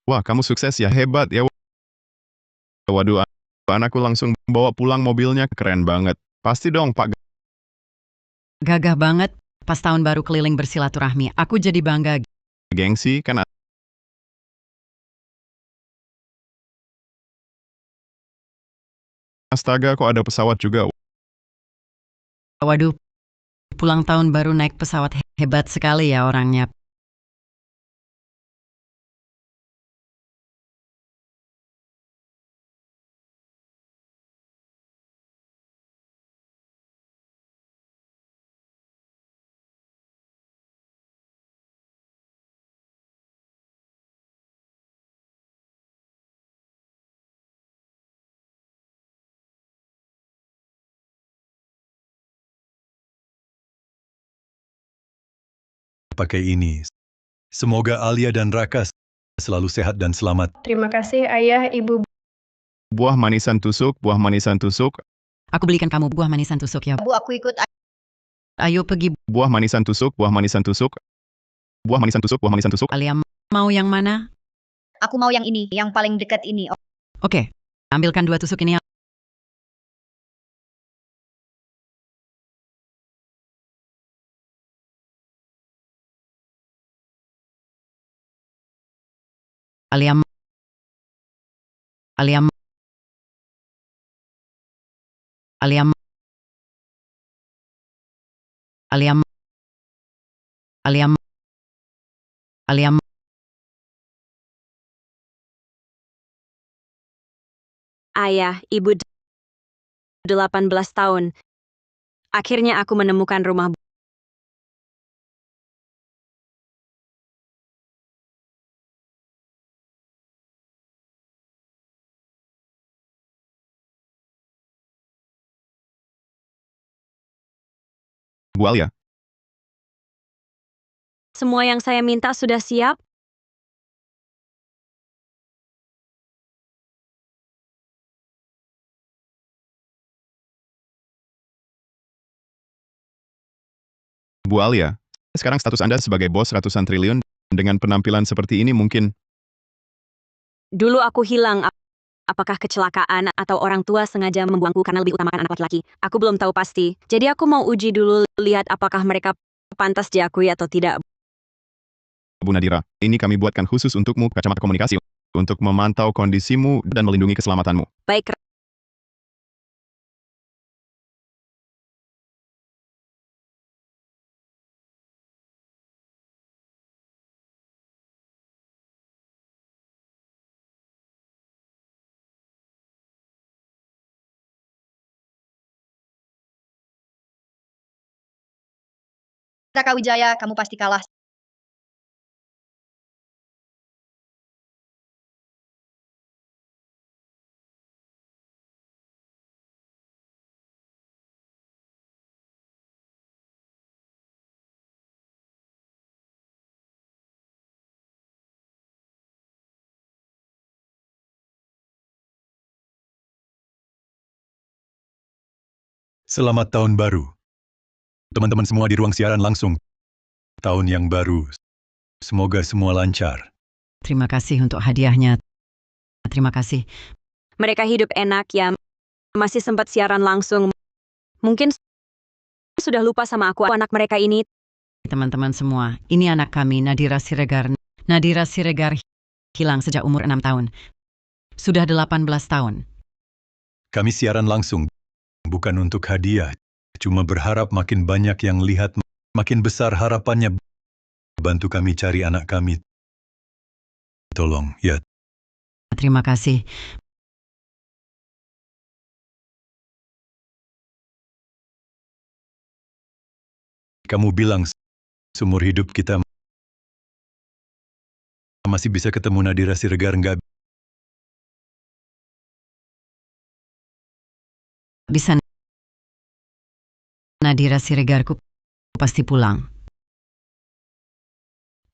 Wah, kamu sukses ya, hebat ya. Waduh, anakku langsung bawa pulang mobilnya, keren banget. Pasti dong, Pak. Gagah banget, pas tahun baru keliling bersilaturahmi. Aku jadi bangga. Gengsi, kan astaga, kok ada pesawat juga. Waduh, pulang tahun baru naik pesawat, hebat sekali ya orangnya. Pakai ini. Semoga Alia dan Raka selalu sehat dan selamat. Terima kasih Ayah, Ibu. Buah manisan tusuk, buah manisan tusuk. Aku belikan kamu buah manisan tusuk ya. Bu, aku ikut. Ayo pergi. Buah manisan tusuk, buah manisan tusuk. Buah manisan tusuk, buah manisan tusuk. Alia mau yang mana? Aku mau yang ini, yang paling dekat ini. Oke, ambilkan 2 tusuk ini ya. Alia. Alia. Alia. Alia. Alia. Alia. Ayah, Ibu 18 tahun. Akhirnya aku menemukan rumah. Bu Alia. Semua yang saya minta sudah siap? Bu Alia, sekarang status Anda sebagai bos ratusan triliun, dengan penampilan seperti ini mungkin. Dulu aku hilang. Apakah kecelakaan atau orang tua sengaja membuangku karena lebih utamakan anak laki-laki? Aku belum tahu pasti. Jadi aku mau uji dulu, lihat apakah mereka pantas diakui atau tidak. Bu Nadira, ini kami buatkan khusus untukmu kacamata komunikasi, untuk memantau kondisimu dan melindungi keselamatanmu. Baik. Raka Wijaya, kamu pasti kalah. Selamat tahun baru. Teman-teman semua di ruang siaran langsung. Tahun yang baru. Semoga semua lancar. Terima kasih untuk hadiahnya. Terima kasih. Mereka hidup enak ya. Masih sempat siaran langsung. Mungkin sudah lupa sama aku, anak mereka ini. Teman-teman semua, ini anak kami, Nadira Siregar. Nadira Siregar hilang sejak umur 6 tahun. Sudah 18 tahun. Kami siaran langsung. Bukan untuk hadiah. Cuma berharap makin banyak yang lihat, makin besar harapannya. Bantu kami cari anak kami. Tolong, ya. Terima kasih. Kamu bilang seumur hidup kita masih bisa ketemu Nadira Siregar, enggak? Bisa. Nadira Siregarku pasti pulang.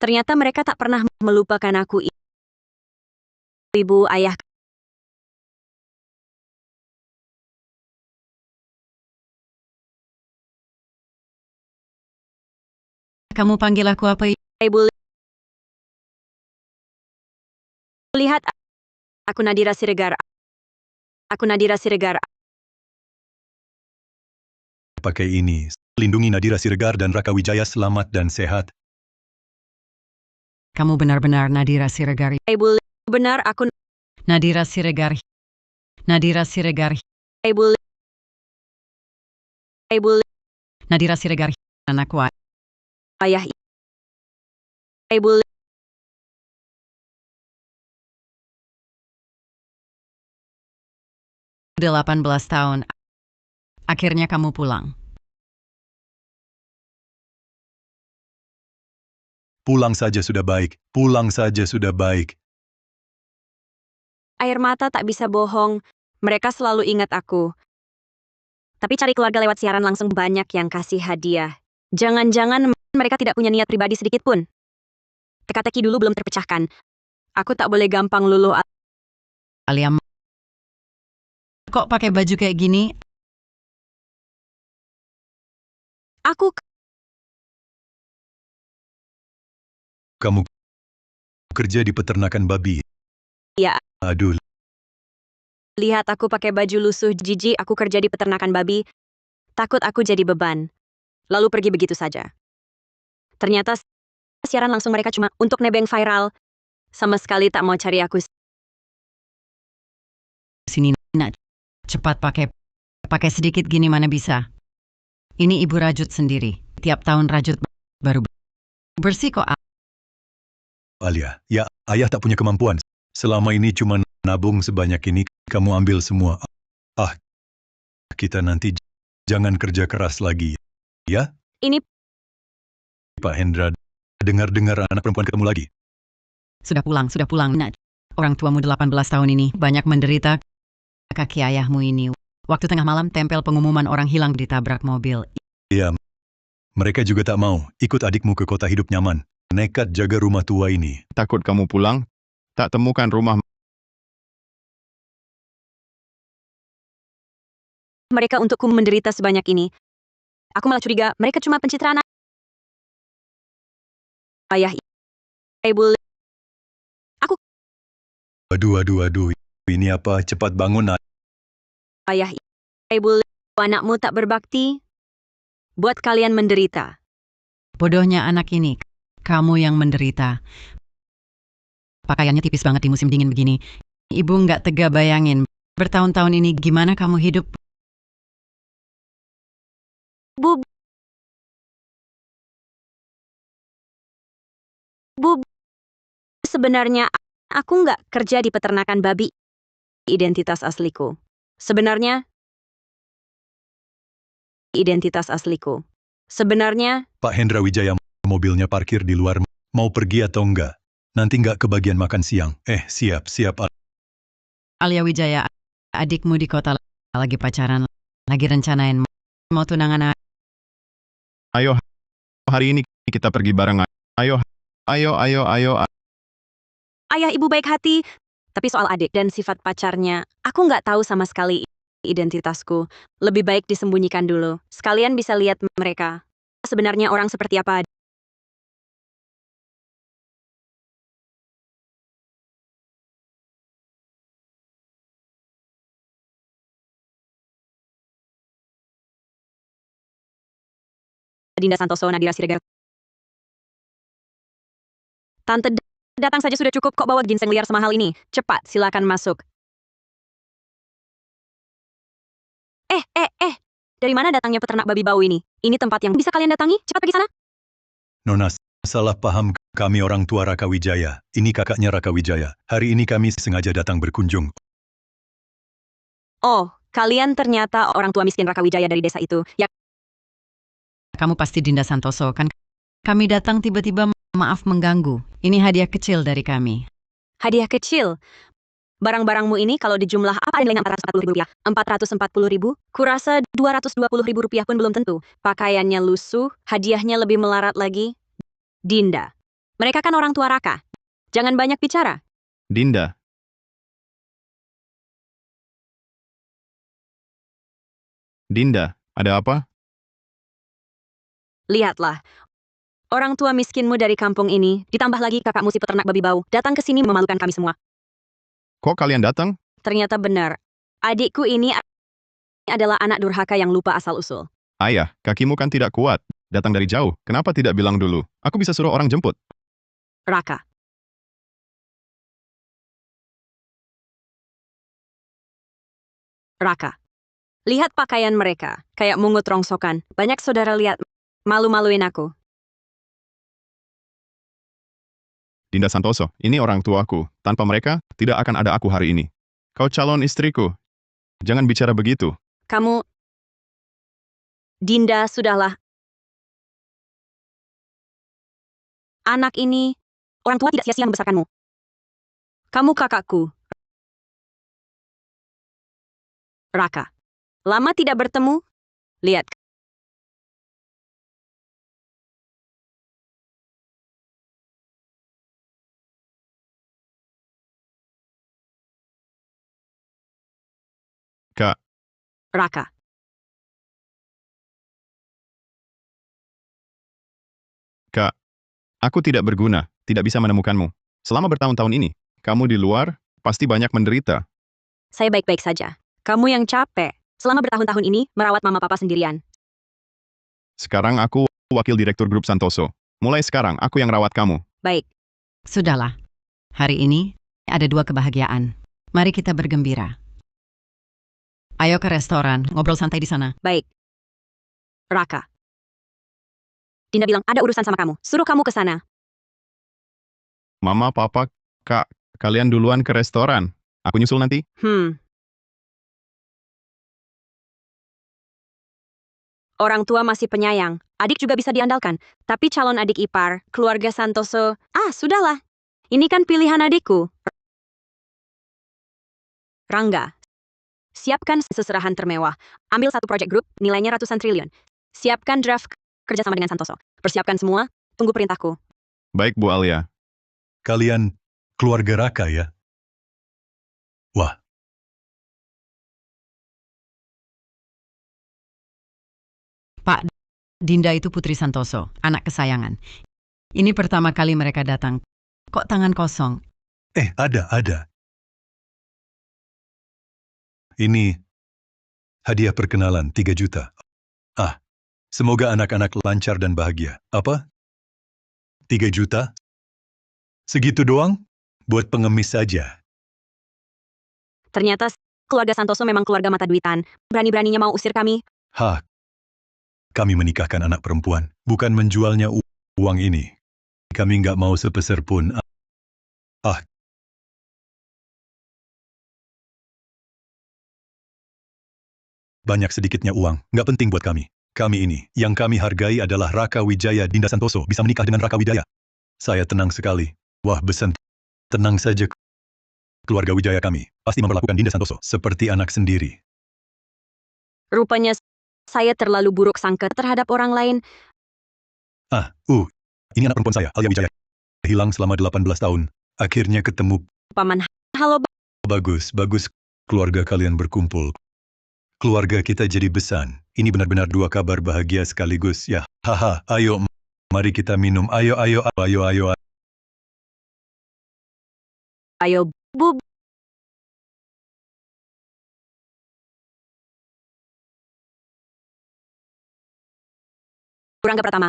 Ternyata mereka tak pernah melupakan aku. Ibu, ayah. Kamu panggil aku apa? Ibu Aku Nadira Siregar. Aku Nadira Siregar. Pakai ini. Lindungi Nadira Siregar dan Raka Wijaya selamat dan sehat. Kamu benar-benar Nadira Siregar. Ibu, benar aku Nadira Siregar. Nadira Siregar. Ibu. Ibu, Nadira Siregar. Anakku. ayah. Ibu, Udah 18 tahun. Akhirnya kamu pulang. Pulang saja sudah baik. Pulang saja sudah baik. air mata tak bisa bohong. Mereka selalu ingat aku. Tapi cari keluarga lewat siaran langsung banyak yang kasih hadiah. Jangan-jangan mereka tidak punya niat pribadi sedikit pun. Teka-teki dulu belum terpecahkan. Aku tak boleh gampang luluh. Alia, kok pakai baju kayak gini? Aku Kamu kerja di peternakan babi. Ya. Aduh, lihat aku pakai baju lusuh jijik, aku kerja di peternakan babi. Takut aku jadi beban. Lalu pergi begitu saja. Ternyata siaran langsung mereka cuma untuk nebeng viral. Sama sekali tak mau cari aku. Sini, nak. Cepat pakai sedikit gini mana bisa. Ini ibu rajut sendiri. Tiap tahun rajut baru bersih kok. Alia. Ya, ayah tak punya kemampuan. Selama ini cuma nabung sebanyak ini, kamu ambil semua. Ah, kita nanti jangan kerja keras lagi. Ya? Ini Pak Hendra, dengar-dengar anak perempuan ketemu lagi. Sudah pulang, nak. Orang tuamu 18 tahun ini banyak menderita. Kaki ayahmu ini. Waktu tengah malam tempel pengumuman orang hilang ditabrak mobil. Iya, mereka juga tak mau ikut adikmu ke kota hidup nyaman. Nekat jaga rumah tua ini. Takut kamu pulang, tak temukan rumah. mereka untukku menderita sebanyak ini. Aku malah curiga mereka cuma pencitraan ayah. Ibu, Aduh. Ini apa? Cepat bangun, ayah. Ibu, anakmu tak berbakti. Buat kalian menderita. Bodohnya anak ini. Kamu yang menderita. Pakaiannya tipis banget di musim dingin begini. Ibu nggak tega bayangin. Bertahun-tahun ini gimana kamu hidup? Bu, sebenarnya aku nggak kerja di peternakan babi. Identitas asliku. Sebenarnya, Pak Hendra Wijaya, mobilnya parkir di luar. Mau pergi atau enggak? Nanti enggak kebagian makan siang. Siap. Alia Wijaya, adikmu di kota lagi pacaran, lagi rencanain mau tunangan. Ayo, hari ini kita pergi bareng. Ayo. ayah ibu baik hati. Tapi soal adik dan sifat pacarnya, aku nggak tahu sama sekali identitasku. Lebih baik disembunyikan dulu. Sekalian bisa lihat mereka. Sebenarnya orang seperti apa. Dinda Santoso, Nadira Siregar. Tante, datang saja sudah cukup kok bawa ginseng liar semahal ini. Cepat, silakan masuk. Dari mana datangnya peternak babi bau ini? Ini tempat yang bisa kalian datangi? Cepat pergi sana. Nona, salah paham. Kami orang tua Raka Wijaya. Ini kakaknya Raka Wijaya. Hari ini kami sengaja datang berkunjung. Oh, kalian ternyata orang tua miskin Raka Wijaya dari desa itu. Ya, Kamu pasti Dinda Santoso kan? Kami datang tiba-tiba, maaf mengganggu. Ini hadiah kecil dari kami. hadiah kecil. Barang-barangmu ini kalau dijumlah apa nilainya Rp440.000? Rp440.000? Kurasa Rp220.000 pun belum tentu. Pakaiannya lusuh, hadiahnya lebih melarat lagi. Dinda. Mereka kan orang tua Raka. Jangan banyak bicara. Dinda. Dinda, ada apa? Lihatlah. Orang tua miskinmu dari kampung ini, ditambah lagi kakakmu si peternak babi bau, datang ke sini memalukan kami semua. Kok kalian datang? Ternyata benar. Adikku ini adalah anak durhaka yang lupa asal-usul. Ayah, kakimu kan tidak kuat. Datang dari jauh. Kenapa tidak bilang dulu? Aku bisa suruh orang jemput. Raka. Raka. Lihat pakaian mereka. Kayak mungut rongsokan. Banyak saudara lihat. Malu-maluin aku. Dinda Santoso, ini orang tuaku. Tanpa mereka, tidak akan ada aku hari ini. Kau calon istriku. Jangan bicara begitu. Kamu... Dinda, sudahlah. Anak ini... Orang tua tidak sia-sia membesarkanmu. Kamu kakakku. Raka. Lama tidak bertemu? Lihat. Kak, Raka. Kak, aku tidak berguna, tidak bisa menemukanmu. Selama bertahun-tahun ini, kamu di luar, pasti banyak menderita. Saya baik-baik saja. Kamu yang capek. Selama bertahun-tahun ini, merawat mama papa sendirian. Sekarang aku wakil direktur grup Santoso. Mulai sekarang, aku yang rawat kamu. Baik. Sudahlah. Hari ini ada 2 kebahagiaan. Mari kita bergembira. Ayo ke restoran, ngobrol santai di sana. Baik. Raka. Dinda bilang ada urusan sama kamu. Suruh kamu ke sana. Mama, papa, kak, kalian duluan ke restoran. Aku nyusul nanti. Orang tua masih penyayang. Adik juga bisa diandalkan. Tapi calon adik ipar, keluarga Santoso... sudahlah. Ini kan pilihan adikku. Rangga. Siapkan seserahan termewah. Ambil 1 project group, nilainya ratusan triliun. Siapkan draft kerjasama dengan Santoso. Persiapkan semua, tunggu perintahku. Baik, Bu Alia. Kalian keluarga Raka ya? Wah, Pak, Dinda itu putri Santoso, anak kesayangan. Ini pertama kali mereka datang. Kok tangan kosong? ada. Ini hadiah perkenalan 3 juta. Semoga anak-anak lancar dan bahagia. Apa? 3 juta? Segitu doang? Buat pengemis saja. Ternyata keluarga Santoso memang keluarga mata duitan. Berani-beraninya mau usir kami. Kami menikahkan anak perempuan, bukan menjualnya uang ini. Kami nggak mau sepeser pun. Banyak sedikitnya uang, nggak penting buat kami. Kami ini, yang kami hargai adalah Raka Wijaya. Dinda Santoso bisa menikah dengan Raka Wijaya. Saya tenang sekali. Wah, Besan, tenang saja. Keluarga Wijaya kami pasti memperlakukan Dinda Santoso seperti anak sendiri. Rupanya saya terlalu buruk sangka terhadap orang lain. Ini anak perempuan saya, Alia Wijaya. Hilang selama 18 tahun. Akhirnya ketemu. Paman, halo. Bagus. Keluarga kalian berkumpul. Keluarga kita jadi besan. Ini benar-benar 2 kabar bahagia sekaligus ya. Ayo, mari kita minum. Ayo. Ayo, Bu. Rangga Pratama,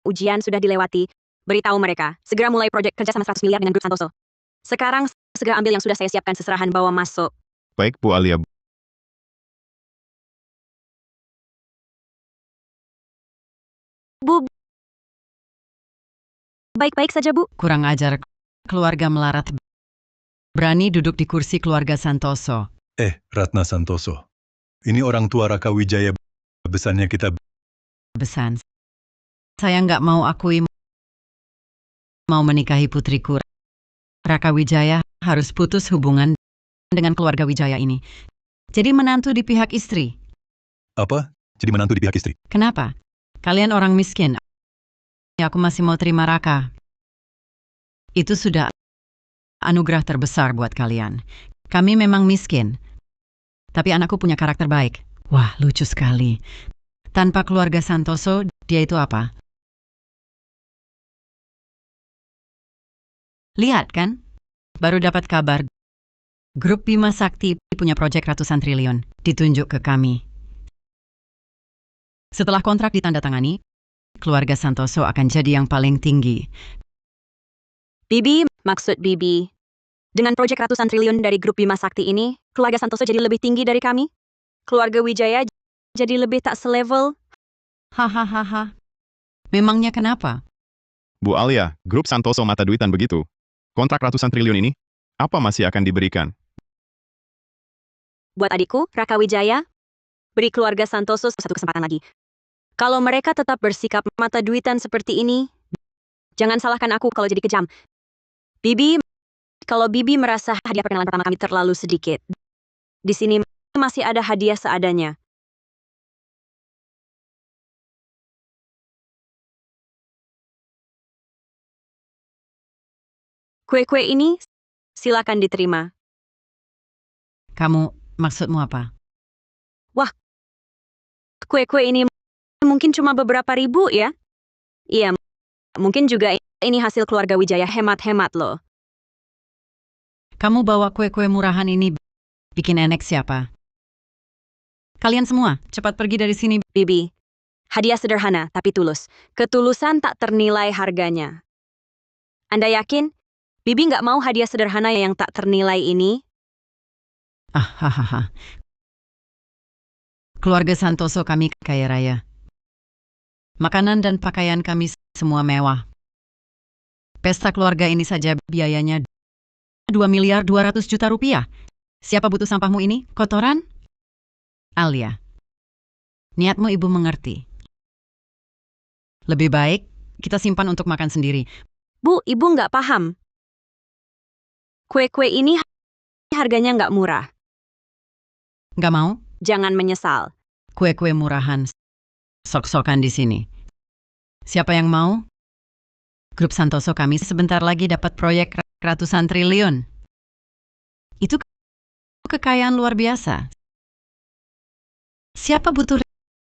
ujian sudah dilewati. Beritahu mereka, segera mulai proyek kerjasama 100 miliar dengan grup Santoso. Sekarang, segera ambil yang sudah saya siapkan seserahan bawa masuk. Baik, Bu Alia. Bu. Baik-baik saja, Bu. Kurang ajar. Keluarga melarat. Berani duduk di kursi keluarga Santoso. Ratna Santoso. Ini orang tua Raka Wijaya. Besannya kita. Besan. Saya nggak mau akui mau menikahi putriku. Raka Wijaya harus putus hubungan dengan keluarga Wijaya ini. Jadi menantu di pihak istri. Apa? Jadi menantu di pihak istri? Kenapa? Kalian orang miskin. Ya, aku masih mau terima Raka. Itu sudah anugerah terbesar buat kalian. Kami memang miskin. Tapi anakku punya karakter baik. Wah, lucu sekali. Tanpa keluarga Santoso, dia itu apa? Lihat kan? Baru dapat kabar Grup Bima Sakti punya proyek ratusan triliun, ditunjuk ke kami. Setelah kontrak ditandatangani, keluarga Santoso akan jadi yang paling tinggi. Bibi, maksud Bibi. Dengan proyek ratusan triliun dari grup Bima Sakti ini, keluarga Santoso jadi lebih tinggi dari kami? Keluarga Wijaya jadi lebih tak selevel? Hahaha. Memangnya kenapa? Bu Alia, grup Santoso mata duitan begitu. Kontrak ratusan triliun ini, apa masih akan diberikan? Buat adikku, Raka Wijaya, beri keluarga Santoso satu kesempatan lagi. Kalau mereka tetap bersikap mata duitan seperti ini, jangan salahkan aku kalau jadi kejam. Bibi, kalau Bibi merasa hadiah perkenalan pertama kami terlalu sedikit, di sini masih ada hadiah seadanya. Kue-kue ini silakan diterima. Kamu, maksudmu apa? Kue-kue ini mungkin cuma beberapa ribu ya? Iya, mungkin juga ini hasil keluarga Wijaya hemat-hemat loh. Kamu bawa kue-kue murahan ini bikin enek siapa? Kalian semua, cepat pergi dari sini. Bibi, hadiah sederhana tapi tulus. Ketulusan tak ternilai harganya. Anda yakin? Bibi nggak mau hadiah sederhana yang tak ternilai ini? Hahaha. Keluarga Santoso kami kaya raya. Makanan dan pakaian kami semua mewah. Pesta keluarga ini saja biayanya 2.200.000.000 rupiah. Siapa butuh sampahmu ini? Kotoran? Alia, niatmu ibu mengerti. Lebih baik kita simpan untuk makan sendiri. Bu, ibu nggak paham. Kue-kue ini harganya nggak murah. Nggak mau? Jangan menyesal. Kue-kue murahan sok-sokan di sini. Siapa yang mau? Grup Santoso kami sebentar lagi dapat proyek ratusan triliun. Itu kekayaan luar biasa. Siapa butuh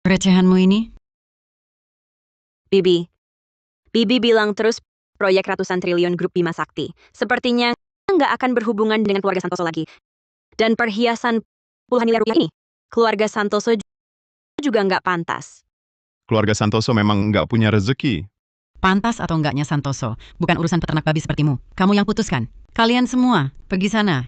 recehanmu ini? Bibi. Bibi bilang terus proyek ratusan triliun grup Bima Sakti. Sepertinya nggak akan berhubungan dengan keluarga Santoso lagi. Dan perhiasan puluhan miliar rupiah ini, keluarga Santoso juga nggak pantas. Keluarga Santoso memang nggak punya rezeki. Pantas atau enggaknya Santoso, bukan urusan peternak babi sepertimu. Kamu yang putuskan. Kalian semua, pergi sana.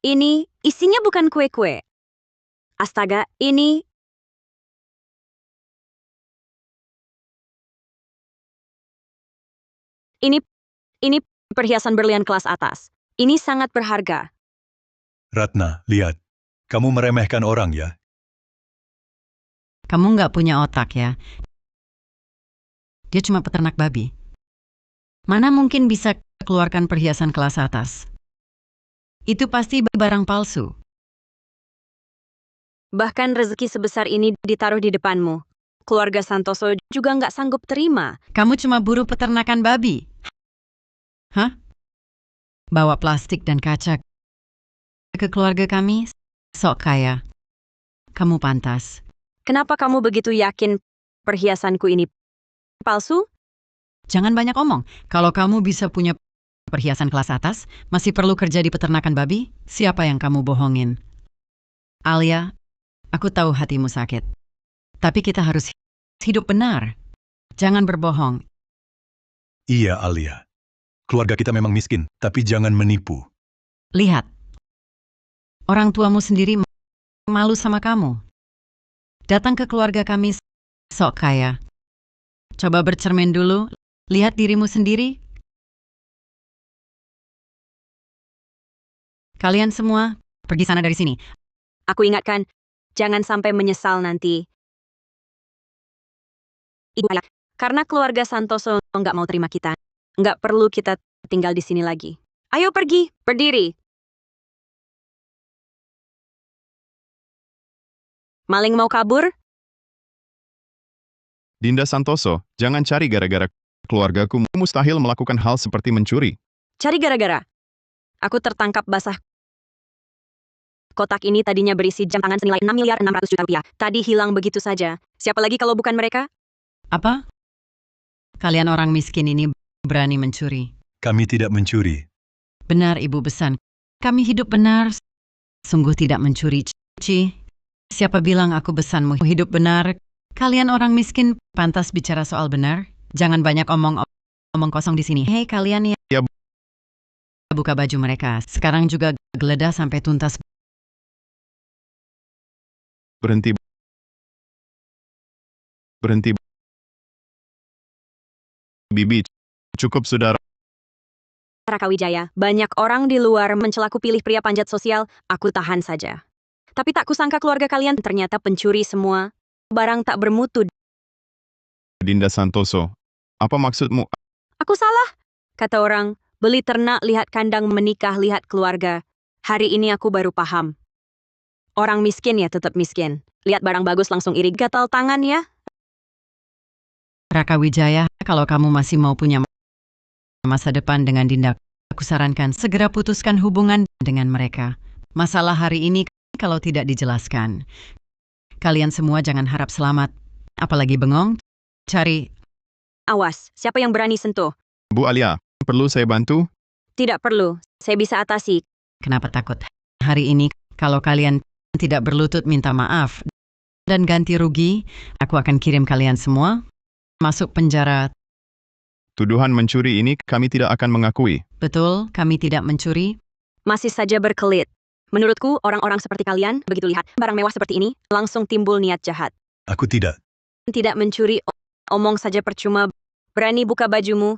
Ini isinya bukan kue-kue. Astaga, ini ini perhiasan berlian kelas atas. Ini sangat berharga. Ratna, lihat. Kamu meremehkan orang ya? Kamu nggak punya otak ya. Dia cuma peternak babi. Mana mungkin bisa keluarkan perhiasan kelas atas? Itu pasti barang palsu. Bahkan rezeki sebesar ini ditaruh di depanmu. Keluarga Santoso juga nggak sanggup terima. Kamu cuma buruh peternakan babi. Hah? Bawa plastik dan kaca ke keluarga kami? Sok kaya. Kamu pantas. Kenapa kamu begitu yakin perhiasanku ini palsu? Jangan banyak omong. Kalau kamu bisa punya perhiasan kelas atas, masih perlu kerja di peternakan babi? Siapa yang kamu bohongin? Alia, aku tahu hatimu sakit. Tapi kita harus hidup benar. Jangan berbohong. Iya, Alia. Keluarga kita memang miskin, tapi jangan menipu. Lihat. Orang tuamu sendiri malu sama kamu. Datang ke keluarga kami sok kaya. Coba bercermin dulu. Lihat dirimu sendiri. Kalian semua, pergi sana dari sini. Aku ingatkan, jangan sampai menyesal nanti. Ibu Ayah, karena keluarga Santoso nggak mau terima kita. Nggak perlu kita tinggal di sini lagi. Ayo pergi, berdiri. Maling mau kabur? Dinda Santoso, jangan cari gara-gara keluargaku mustahil melakukan hal seperti mencuri. Cari gara-gara. Aku tertangkap basah. Kotak ini tadinya berisi jam tangan senilai 6.600.000.000 rupiah. Tadi hilang begitu saja. Siapa lagi kalau bukan mereka? Apa? Kalian orang miskin ini berani mencuri. Kami tidak mencuri. Benar, Ibu Besan. Kami hidup benar. Sungguh tidak mencuri. Siapa bilang aku besanmu hidup benar? Kalian orang miskin pantas bicara soal benar. Jangan banyak omong kosong di sini. Hei kalian ya. Ya, Bu. Buka baju mereka. Sekarang juga geledah sampai tuntas. Berhenti. Berhenti. Bibi, cukup saudara. Raka Wijaya, banyak orang di luar mencelaku pilih pria panjat sosial, aku tahan saja. Tapi tak kusangka keluarga kalian ternyata pencuri semua. Barang tak bermutu. Dinda Santoso. Apa maksudmu? Aku salah? Kata orang, beli ternak lihat kandang, menikah lihat keluarga. Hari ini aku baru paham. Orang miskin ya tetap miskin. Lihat barang bagus langsung iri, gatal tangan ya. Raka Wijaya, kalau kamu masih mau punya masa depan dengan Dinda, aku sarankan segera putuskan hubungan dengan mereka. Masalah hari ini kalau tidak dijelaskan. Kalian semua jangan harap selamat. Apalagi bengong, cari. Awas, siapa yang berani sentuh? Bu Alia, perlu saya bantu? Tidak perlu, saya bisa atasi. Kenapa takut? Hari ini kalau kalian tidak berlutut minta maaf dan ganti rugi, aku akan kirim kalian semua masuk penjara. Tuduhan mencuri ini kami tidak akan mengakui. Betul, kami tidak mencuri. Masih saja berkelit. Menurutku, orang-orang seperti kalian, begitu lihat barang mewah seperti ini, langsung timbul niat jahat. Aku tidak. Tidak mencuri, omong saja percuma. Berani buka bajumu.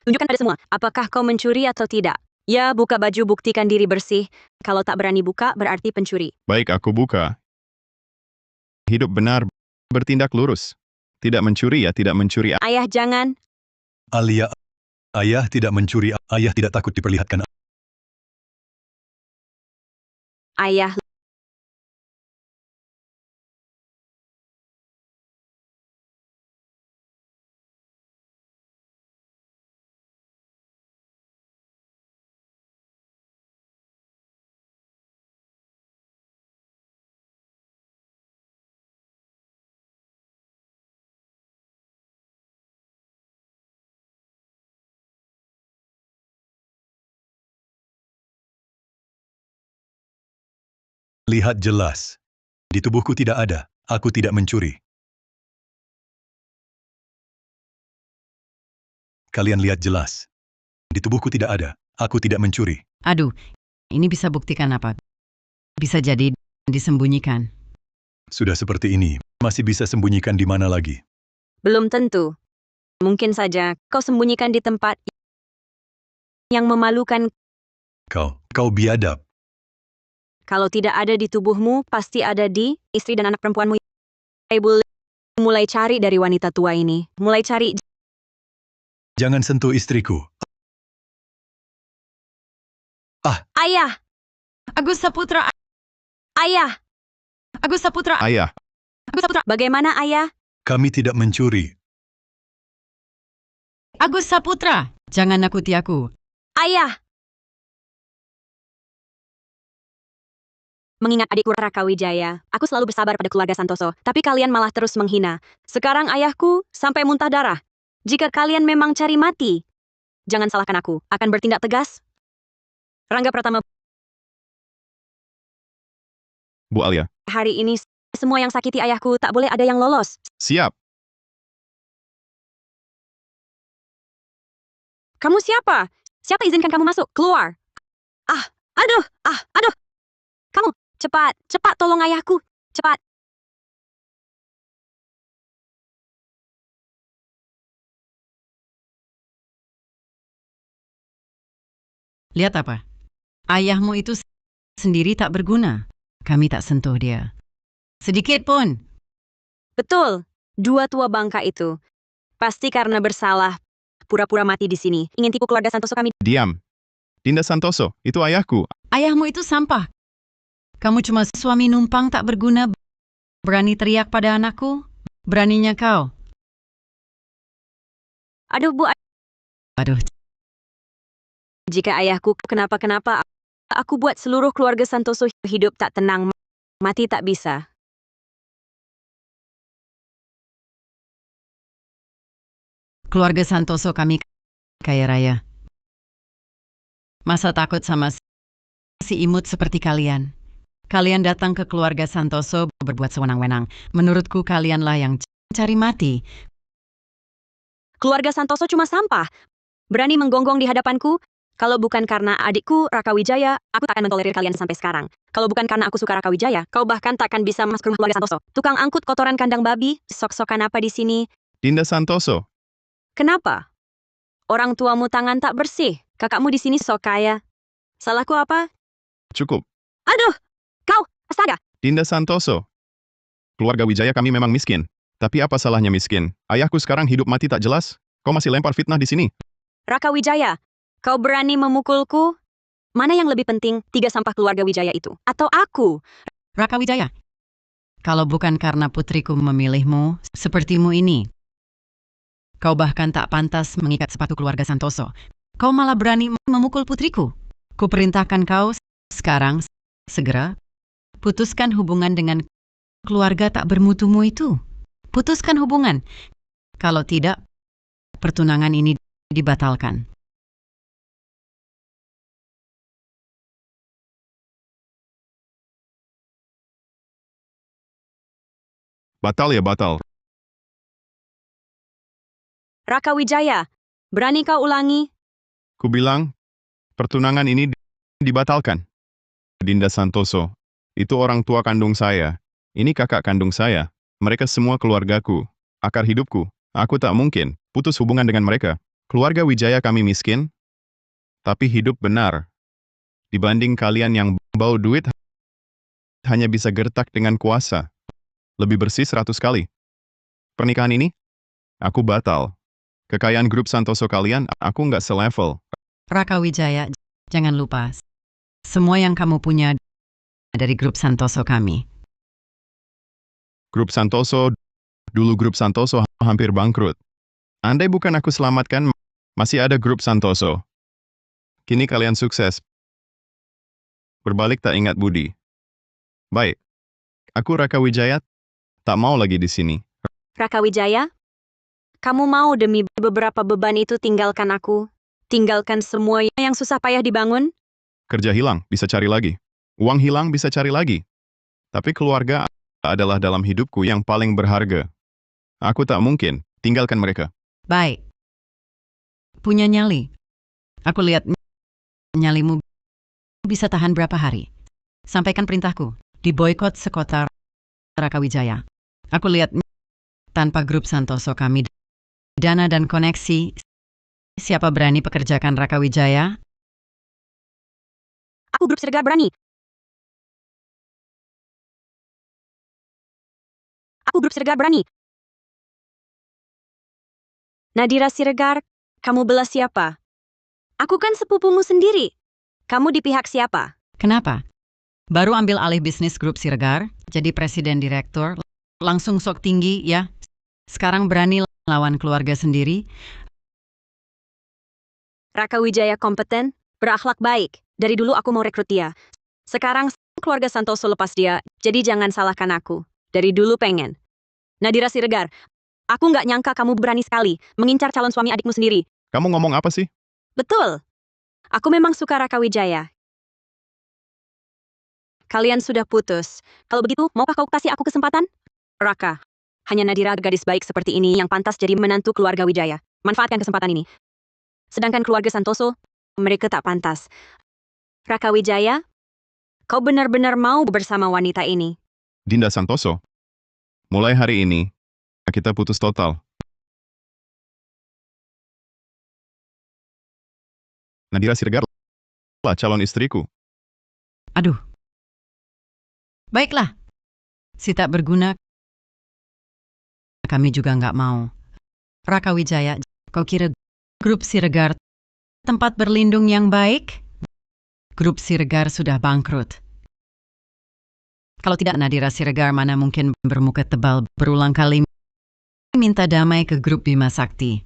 Tunjukkan pada semua, apakah kau mencuri atau tidak. Ya, buka baju, buktikan diri bersih. Kalau tak berani buka, berarti pencuri. Baik, aku buka. Hidup benar, bertindak lurus. Tidak mencuri ya, tidak mencuri. Ayah, jangan. Alia, ayah tidak mencuri. Ayah tidak takut diperlihatkan. Ayah, Lihat jelas. Di tubuhku tidak ada. Aku tidak mencuri. Kalian lihat jelas. Di tubuhku tidak ada. Aku tidak mencuri. Aduh, ini bisa buktikan apa? Bisa jadi disembunyikan. Sudah seperti ini, masih bisa sembunyikan di mana lagi? belum tentu. Mungkin saja kau sembunyikan di tempat yang memalukan. Kau biadab. Kalau tidak ada di tubuhmu, pasti ada di istri dan anak perempuanmu. Ibu, mulai cari dari wanita tua ini. Mulai cari. Jangan sentuh istriku. Ayah! Agus Saputra, Ayah! Agus Saputra, Ayah, Agus Saputra, Bagaimana ayah? Kami tidak mencuri. Agus Saputra. Jangan nakuti aku. Ayah! Mengingat adikku Raka Wijaya, aku selalu bersabar pada keluarga Santoso, tapi kalian malah terus menghina. Sekarang ayahku sampai muntah darah. Jika kalian memang cari mati, jangan salahkan aku, akan bertindak tegas. Rangga Pratama, Bu Alia. hari ini semua yang sakiti ayahku tak boleh ada yang lolos. Siap. Kamu siapa? Siapa izinkan kamu masuk? Keluar! Aduh! Kamu, cepat tolong ayahku, cepat. Lihat apa? Ayahmu itu sendiri tak berguna. Kami tak sentuh dia. Sedikit pun. Betul, dua tua bangka itu. Pasti karena bersalah, pura-pura mati di sini. Ingin tipu keluarga Santoso kami. Diam. Dinda Santoso, itu ayahku. Ayahmu itu sampah. Kamu cuma suami numpang tak berguna. Berani teriak pada anakku? Beraninya kau. Aduh Bu, Aduh, jika ayahku kenapa-kenapa, aku buat seluruh keluarga Santoso hidup tak tenang, mati tak bisa. Keluarga Santoso kami kaya raya. Masa takut sama si imut seperti kalian? Kalian datang ke keluarga Santoso berbuat sewenang-wenang. Menurutku kalianlah yang cari mati. Keluarga Santoso cuma sampah. Berani menggonggong di hadapanku? Kalau bukan karena adikku, Raka Wijaya, aku tak akan mentolerir kalian sampai sekarang. Kalau bukan karena aku suka Raka Wijaya, kau bahkan tak akan bisa masuk ke rumah keluarga Santoso. Tukang angkut kotoran kandang babi, sok-sokan apa di sini? Dinda Santoso, Kenapa? Orang tuamu tangan tak bersih. Kakakmu di sini sok kaya. Salahku apa? cukup. Aduh! Kau! Astaga! Dinda Santoso. Keluarga Wijaya kami memang miskin. Tapi apa salahnya miskin? Ayahku sekarang hidup mati tak jelas. Kau masih lempar fitnah di sini. Raka Wijaya, kau berani memukulku? Mana yang lebih penting, 3 sampah keluarga Wijaya itu? Atau aku? Raka Wijaya, kalau bukan karena putriku memilihmu sepertimu ini, kau bahkan tak pantas mengikat sepatu keluarga Santoso. Kau malah berani memukul putriku. Kuperintahkan kau sekarang segera putuskan hubungan dengan keluarga tak bermutumu itu. Putuskan hubungan. Kalau tidak, pertunangan ini dibatalkan. Batal ya batal. Raka Wijaya, berani kau ulangi? Ku bilang, pertunangan ini dibatalkan. Dinda Santoso, itu orang tua kandung saya. Ini kakak kandung saya. Mereka semua keluargaku, akar hidupku. Aku tak mungkin putus hubungan dengan mereka. Keluarga Wijaya kami miskin, tapi hidup benar. Dibanding kalian yang bau duit, hanya bisa gertak dengan kuasa. Lebih bersih 100 kali. Pernikahan ini, aku batal. Kekayaan grup Santoso kalian, aku nggak selevel. Raka Wijaya, jangan lupa, semua yang kamu punya dari grup Santoso kami. Grup Santoso, dulu grup Santoso hampir bangkrut. Andai bukan aku selamatkan, masih ada grup Santoso. Kini kalian sukses. Berbalik tak ingat budi. Baik, aku Raka Wijaya, tak mau lagi di sini. Raka Wijaya, kamu mau demi beberapa beban itu tinggalkan aku? Tinggalkan semua yang susah payah dibangun? Kerja hilang, bisa cari lagi. Uang hilang, bisa cari lagi. Tapi keluarga adalah dalam hidupku yang paling berharga. Aku tak mungkin tinggalkan mereka. Baik. Punya nyali. Aku lihat nyalimu bisa tahan berapa hari. Sampaikan perintahku. Diboykot sekota Raka Wijaya. Aku lihat tanpa grup Santoso kami dana dan koneksi. Siapa berani pekerjakan Raka Wijaya? Aku grup Siregar berani. Aku grup Siregar berani. Nadira Siregar, kamu belas siapa? Aku kan sepupumu sendiri. Kamu di pihak siapa? Kenapa? Baru ambil alih bisnis grup Siregar, jadi presiden direktur, langsung sok tinggi ya. Sekarang berani lawan keluarga sendiri. Raka Wijaya kompeten, berakhlak baik. Dari dulu aku mau rekrut dia. Sekarang keluarga Santoso lepas dia, jadi jangan salahkan aku. Dari dulu pengen. Nadira Siregar, aku nggak nyangka kamu berani sekali mengincar calon suami adikmu sendiri. Kamu ngomong apa sih? Betul. Aku memang suka Raka Wijaya. Kalian sudah putus. Kalau begitu, maukah kau kasih aku kesempatan? Raka, hanya Nadira gadis baik seperti ini yang pantas jadi menantu keluarga Wijaya. Manfaatkan kesempatan ini. Sedangkan keluarga Santoso, mereka tak pantas. Raka Wijaya, kau benar-benar mau bersama wanita ini. Dinda Santoso. Mulai hari ini, kita putus total. Nadira Siregar lah calon istriku. Aduh. Baiklah. Si tak berguna, kami juga nggak mau. Raka Wijaya, kau kira grup Siregar tempat berlindung yang baik? Grup Siregar sudah bangkrut. Kalau tidak Nadira Siregar mana mungkin bermuka tebal berulang kali minta damai ke grup Bima Sakti.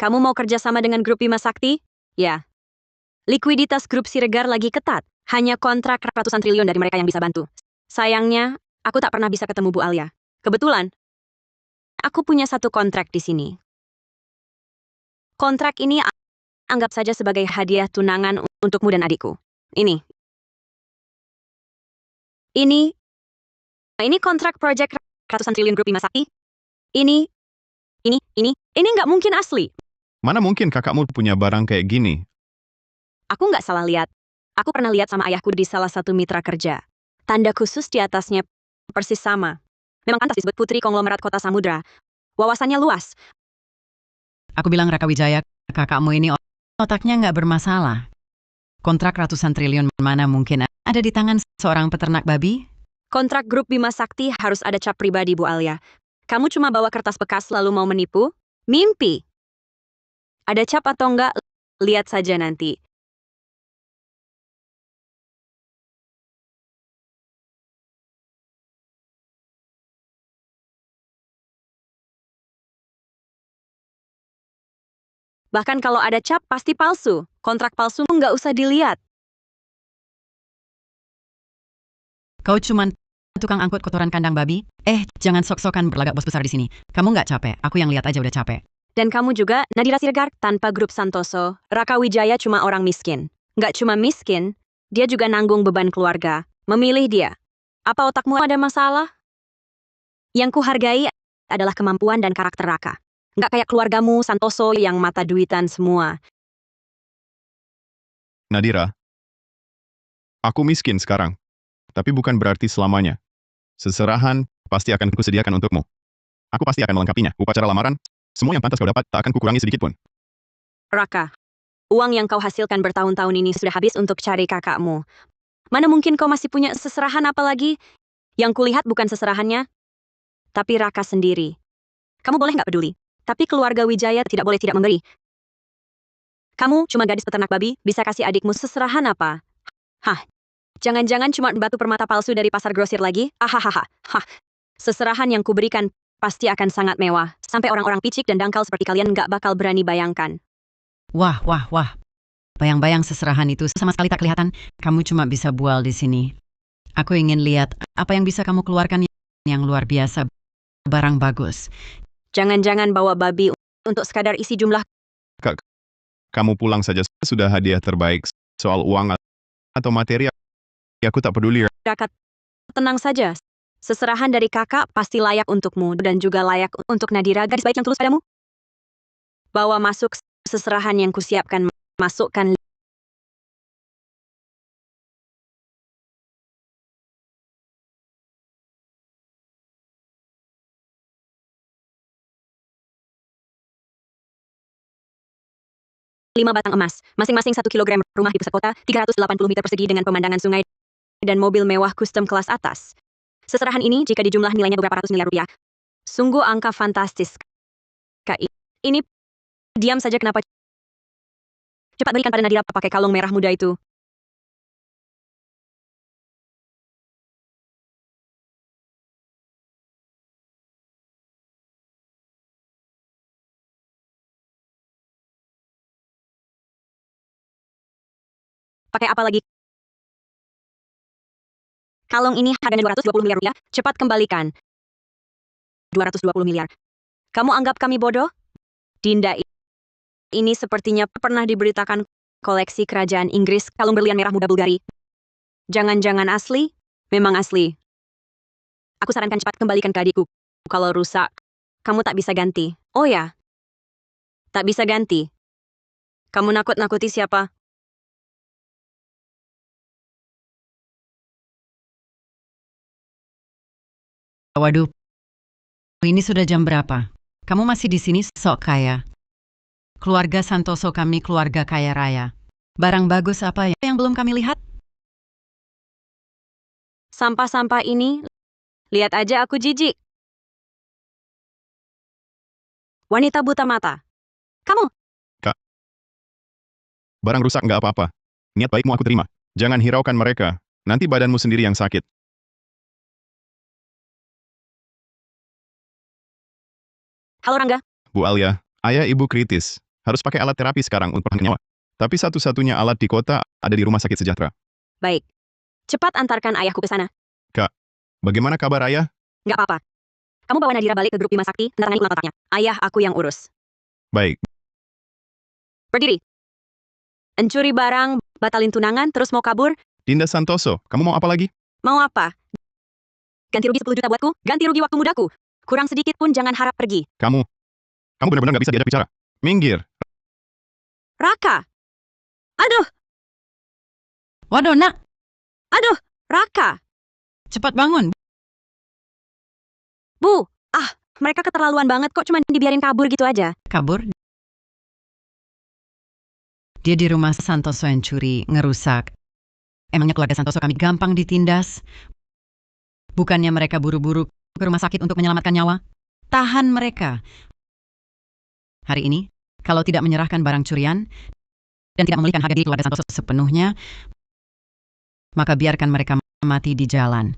Kamu mau kerjasama dengan grup Bima Sakti? Ya. Likuiditas grup Siregar lagi ketat. Hanya kontrak ratusan triliun dari mereka yang bisa bantu. Sayangnya, aku tak pernah bisa ketemu Bu Alia. Kebetulan, aku punya satu kontrak di sini. Kontrak ini anggap saja sebagai hadiah tunangan untukmu dan adikku. Ini kontrak proyek ratusan triliun grup Bima Sakti. Ini nggak mungkin asli. Mana mungkin kakakmu punya barang kayak gini? Aku nggak salah lihat. Aku pernah lihat sama ayahku di salah satu mitra kerja. Tanda khusus di atasnya persis sama. Memang pantas disebut putri konglomerat kota samudra. Wawasannya luas. Aku bilang Raka Wijaya, kakakmu ini otaknya nggak bermasalah. Kontrak ratusan triliun mana mungkin ada di tangan seorang peternak babi? Kontrak grup Bima Sakti harus ada cap pribadi, Bu Alia. Kamu cuma bawa kertas bekas lalu mau menipu? Mimpi. Ada cap atau enggak? Lihat saja nanti. Bahkan kalau ada cap, pasti palsu. Kontrak palsu nggak usah dilihat. Kau cuman tukang angkut kotoran kandang babi? Jangan sok-sokan berlagak bos besar di sini. Kamu nggak capek, aku yang lihat aja udah capek. Dan kamu juga, Nadira Siregar, tanpa grup Santoso, Raka Wijaya cuma orang miskin. Nggak cuma miskin, dia juga nanggung beban keluarga. Memilih dia. Apa otakmu ada masalah? Yang kuhargai adalah kemampuan dan karakter Raka. Nggak kayak keluargamu, Santoso, yang mata duitan semua. Nadira, aku miskin sekarang. Tapi bukan berarti selamanya. Seserahan pasti akan kusediakan untukmu. Aku pasti akan melengkapinya. Upacara lamaran, semua yang pantas kau dapat tak akan kukurangi sedikit pun. Raka, uang yang kau hasilkan bertahun-tahun ini sudah habis untuk cari kakakmu. Mana mungkin kau masih punya seserahan apalagi? Yang kulihat bukan seserahannya, tapi Raka sendiri. Kamu boleh nggak peduli, tapi keluarga Wijaya tidak boleh tidak memberi. Kamu cuma gadis peternak babi, bisa kasih adikmu seserahan apa? Hah, jangan-jangan cuma batu permata palsu dari pasar grosir lagi? Ahahaha, seserahan yang kuberikan pasti akan sangat mewah, sampai orang-orang picik dan dangkal seperti kalian nggak bakal berani bayangkan. Wah. Bayang-bayang seserahan itu sama sekali tak kelihatan. Kamu cuma bisa bual di sini. Aku ingin lihat apa yang bisa kamu keluarkan yang luar biasa. Barang bagus. Jangan-jangan bawa babi untuk sekadar isi jumlah. Kamu pulang saja sudah hadiah terbaik. Soal uang atau materi, aku tak peduli. Raka, tenang saja. Seserahan dari kakak pasti layak untukmu dan juga layak untuk Nadira, gadis baik yang tulus padamu. Bawa masuk seserahan yang kusiapkan, masukkan. Lima batang emas, masing-masing 1 kilogram, rumah di pusat kota, 380 meter persegi dengan pemandangan sungai, dan mobil mewah custom kelas atas. Seserahan ini jika dijumlah nilainya beberapa ratus miliar rupiah. Sungguh angka fantastis. Kak, ini diam saja kenapa? Cepat berikan pada Nadira pakai kalung merah muda itu. Pakai apa lagi? Kalung ini harganya 220 miliar rupiah. Cepat kembalikan. 220 miliar. Kamu anggap kami bodoh? Dinda, ini sepertinya pernah diberitakan koleksi kerajaan Inggris, kalung berlian merah muda Bulgari. Jangan-jangan asli? Memang asli. Aku sarankan cepat kembalikan ke adikku. Kalau rusak, kamu tak bisa ganti. Oh ya, tak bisa ganti. Kamu nakut-nakuti siapa? Waduh. Ini sudah jam berapa? Kamu masih di sini sok kaya. Keluarga Santoso kami keluarga kaya raya. Barang bagus apa yang belum kami lihat? Sampah-sampah ini, lihat aja aku jijik. Wanita buta mata. Kamu, Barang rusak nggak apa-apa. Niat baikmu aku terima. Jangan hiraukan mereka. Nanti badanmu sendiri yang sakit. halo Rangga. Bu Alia, ayah ibu kritis. Harus pakai alat terapi sekarang untuk nyawa. Tapi satu-satunya alat di kota ada di Rumah Sakit Sejahtera. Baik. Cepat antarkan ayahku ke sana. Bagaimana kabar ayah? Nggak apa-apa. Kamu bawa Nadira balik ke grup Bima Sakti, tanda tangani ulang otaknya. Ayah aku yang urus. Baik. Berdiri. Mencuri barang, batalin tunangan, terus mau kabur? Dinda Santoso, kamu mau apa lagi? Mau apa? Ganti rugi 10 juta buatku? Ganti rugi waktu mudaku? Kurang sedikit pun jangan harap pergi. Kamu benar-benar nggak bisa diajak bicara. Minggir. Raka! Aduh! Waduh, nak, Aduh! Raka! cepat bangun. Bu! Mereka keterlaluan banget kok cuma dibiarin kabur gitu aja. Kabur. Dia di rumah Santoso yang curi, ngerusak. Emangnya keluarga Santoso kami gampang ditindas? Bukannya mereka buru-buru ke rumah sakit untuk menyelamatkan nyawa? Tahan mereka. Hari ini, kalau tidak menyerahkan barang curian dan tidak memulihkan harga diri keluarga Santoso sepenuhnya, maka biarkan mereka mati di jalan.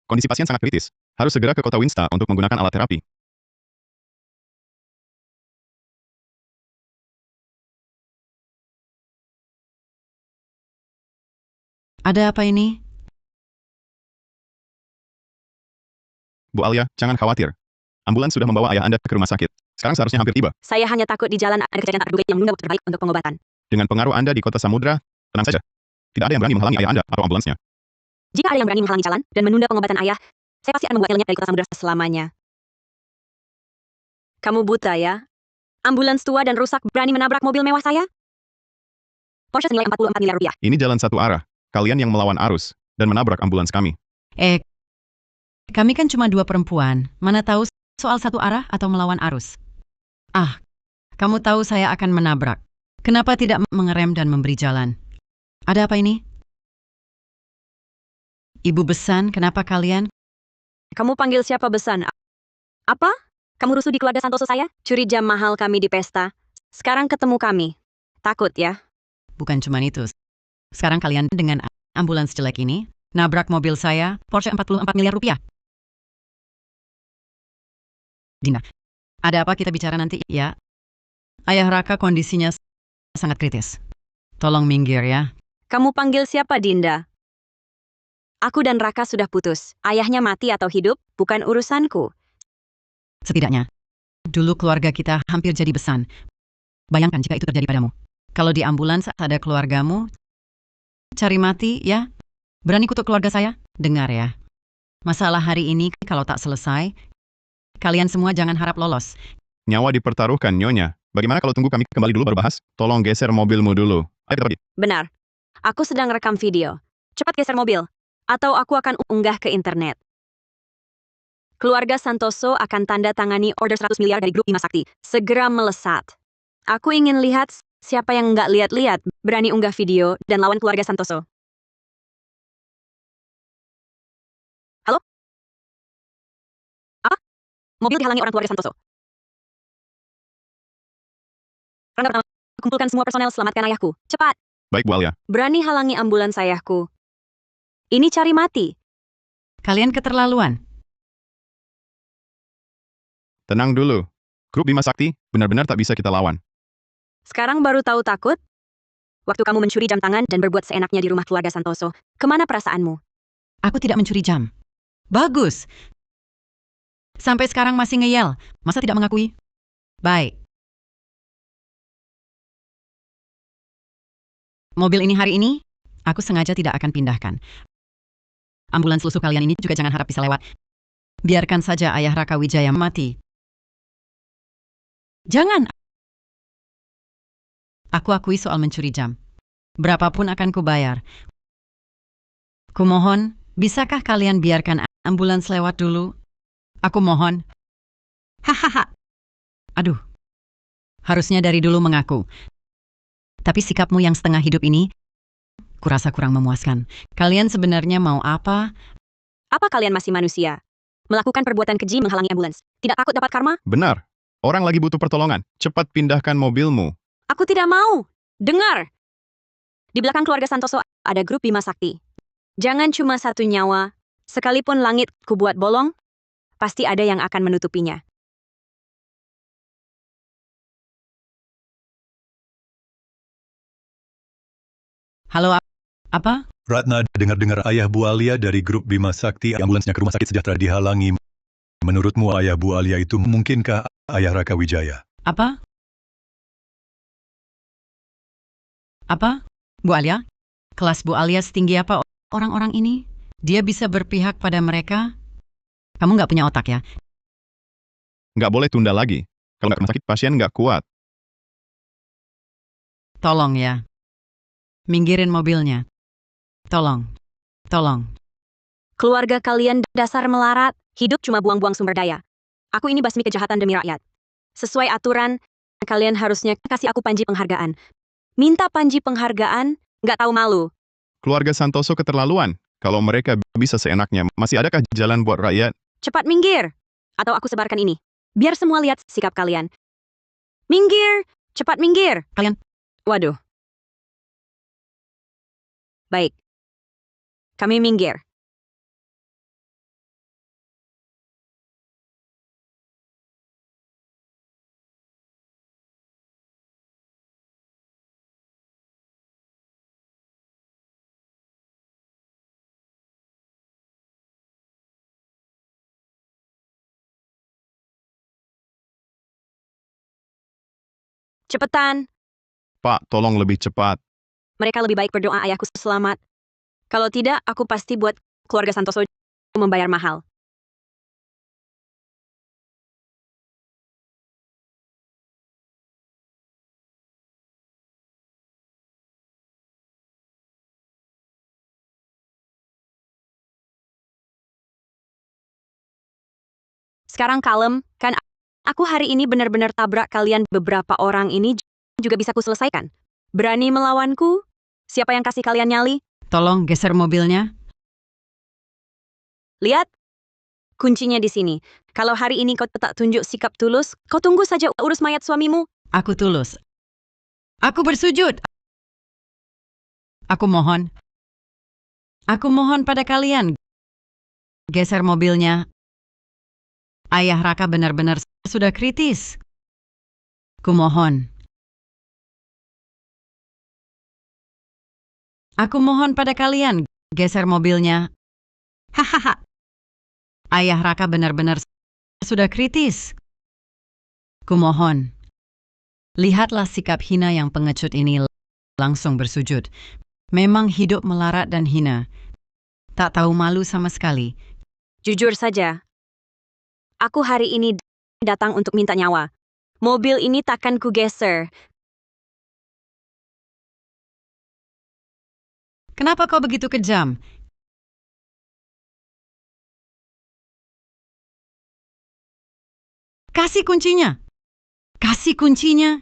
Kondisi pasien sangat kritis. Harus segera ke kota Winsta untuk menggunakan alat terapi. Ada apa ini? Bu Alia, jangan khawatir. Ambulans sudah membawa ayah Anda ke rumah sakit. Sekarang seharusnya hampir tiba. Saya hanya takut di jalan ada kejadian tak terduga yang menunda waktu terbaik untuk pengobatan. Dengan pengaruh Anda di kota Samudra, tenang saja. Tidak ada yang berani menghalangi ayah Anda atau ambulansnya. Jika ada yang berani menghalangi jalan dan menunda pengobatan ayah, saya pasti akan membuat lenyap dari kota Samudra selamanya. Kamu buta ya? Ambulans tua dan rusak berani menabrak mobil mewah saya? Porsche senilai 44 miliar rupiah. Ini jalan satu arah. Kalian yang melawan arus dan menabrak ambulans kami. Kami kan cuma 2 perempuan. Mana tahu soal satu arah atau melawan arus. Kamu tahu saya akan menabrak. Kenapa tidak mengerem dan memberi jalan? Ada apa ini? Ibu Besan, kenapa kalian? Kamu panggil siapa Besan? Apa? Kamu rusuh di keluarga Santoso saya? Curi jam mahal kami di pesta. Sekarang ketemu kami. Takut ya? Bukan cuma itu. Sekarang kalian dengan ambulans jelek ini, nabrak mobil saya, Porsche 44 miliar rupiah. Dina, ada apa kita bicara nanti ya? Ayah Raka kondisinya sangat kritis. Tolong minggir ya. Kamu panggil siapa Dinda? Aku dan Raka sudah putus. Ayahnya mati atau hidup, bukan urusanku. Setidaknya, dulu keluarga kita hampir jadi Besan. Bayangkan jika itu terjadi padamu. Kalau di ambulans ada keluargamu, cari mati ya. Berani kutuk keluarga saya? Dengar ya. Masalah hari ini kalau tak selesai, kalian semua jangan harap lolos. Nyawa dipertaruhkan, Nyonya. Bagaimana kalau tunggu kami kembali dulu baru bahas? Tolong geser mobilmu dulu. Ayo kita pergi. Benar. Aku sedang rekam video. Cepat geser mobil. Atau aku akan unggah ke internet. Keluarga Santoso akan tanda tangani order 100 miliar dari grup Bima Sakti. Segera melesat. Aku ingin lihat siapa yang nggak lihat-lihat berani unggah video dan lawan keluarga Santoso. Halo? Apa? Mobil dihalangi orang keluarga Santoso. Rangga pertama, kumpulkan semua personel selamatkan ayahku. Cepat. Baik, Bu Alia. Berani halangi ambulans ayahku. Ini cari mati. Kalian keterlaluan. Tenang dulu. Grup Bima Sakti benar-benar tak bisa kita lawan. Sekarang baru tahu takut? Waktu kamu mencuri jam tangan dan berbuat seenaknya di rumah keluarga Santoso, kemana perasaanmu? Aku tidak mencuri jam. Bagus. Sampai sekarang masih ngeyel. Masa tidak mengakui? Baik. Mobil ini hari ini, aku sengaja tidak akan pindahkan. Ambulans lusuh kalian ini juga jangan harap bisa lewat. Biarkan saja ayah Raka Wijaya mati. Jangan. Aku akui soal mencuri jam. Berapapun akan kubayar. Kumohon, bisakah kalian biarkan ambulans lewat dulu? Aku mohon. Hahaha. Aduh. Harusnya dari dulu mengaku. Tapi sikapmu yang setengah hidup ini, kurasa kurang memuaskan. Kalian sebenarnya mau apa? Apa kalian masih manusia? Melakukan perbuatan keji menghalangi ambulans. Tidak takut dapat karma? Benar. Orang lagi butuh pertolongan. Cepat pindahkan mobilmu. Aku tidak mau. Dengar. Di belakang keluarga Santoso ada grup Bima Sakti. Jangan cuma satu nyawa. Sekalipun langit ku buat bolong, pasti ada yang akan menutupinya. Halo, apa? Ratna, dengar-dengar ayah Bu Alia dari grup Bima Sakti ambulansnya ke rumah sakit sejahtera dihalangi. Menurutmu ayah Bu Alia itu mungkinkah ayah Raka Wijaya? Apa? Apa? Bu Alia? Kelas Bu Alia setinggi apa orang-orang ini? Dia bisa berpihak pada mereka? Kamu nggak punya otak ya? Nggak boleh tunda lagi. Kalau nggak ke rumah sakit, pasien nggak kuat. Tolong ya. Minggirin mobilnya. Tolong. Tolong. Keluarga kalian dasar melarat, hidup cuma buang-buang sumber daya. Aku ini basmi kejahatan demi rakyat. Sesuai aturan, kalian harusnya kasih aku panji penghargaan. Minta panji penghargaan, nggak tahu malu. Keluarga Santoso keterlaluan. Kalau mereka bisa seenaknya, masih adakah jalan buat rakyat? Cepat minggir! Atau aku sebarkan ini. Biar semua lihat sikap kalian. Minggir! Cepat minggir! Kalian. Waduh. Baik. Kami minggir. Cepetan. Pak, tolong lebih cepat. Mereka lebih baik berdoa ayahku selamat. Kalau tidak, aku pasti buat keluarga Santoso membayar mahal. Sekarang kalem, kan aku hari ini benar-benar tabrak kalian beberapa orang ini juga bisa kuselesaikan. Berani melawanku? Siapa yang kasih kalian nyali? Tolong geser mobilnya. Lihat. Kuncinya di sini. Kalau hari ini kau tak tunjuk sikap tulus, kau tunggu saja urus mayat suamimu. Aku tulus. Aku bersujud. Aku mohon. Aku mohon pada kalian. Geser mobilnya. Ayah Raka benar-benar sudah kritis. Kumohon. Aku mohon pada kalian. Geser mobilnya. Hahaha. Ayah Raka benar-benar sudah kritis. Kumohon. Lihatlah sikap hina yang pengecut ini langsung bersujud. Memang hidup melarat dan hina. Tak tahu malu sama sekali. Jujur saja. Aku hari ini datang untuk minta nyawa. Mobil ini takkan ku geser. Kenapa kau begitu kejam? Kasih kuncinya. Kasih kuncinya.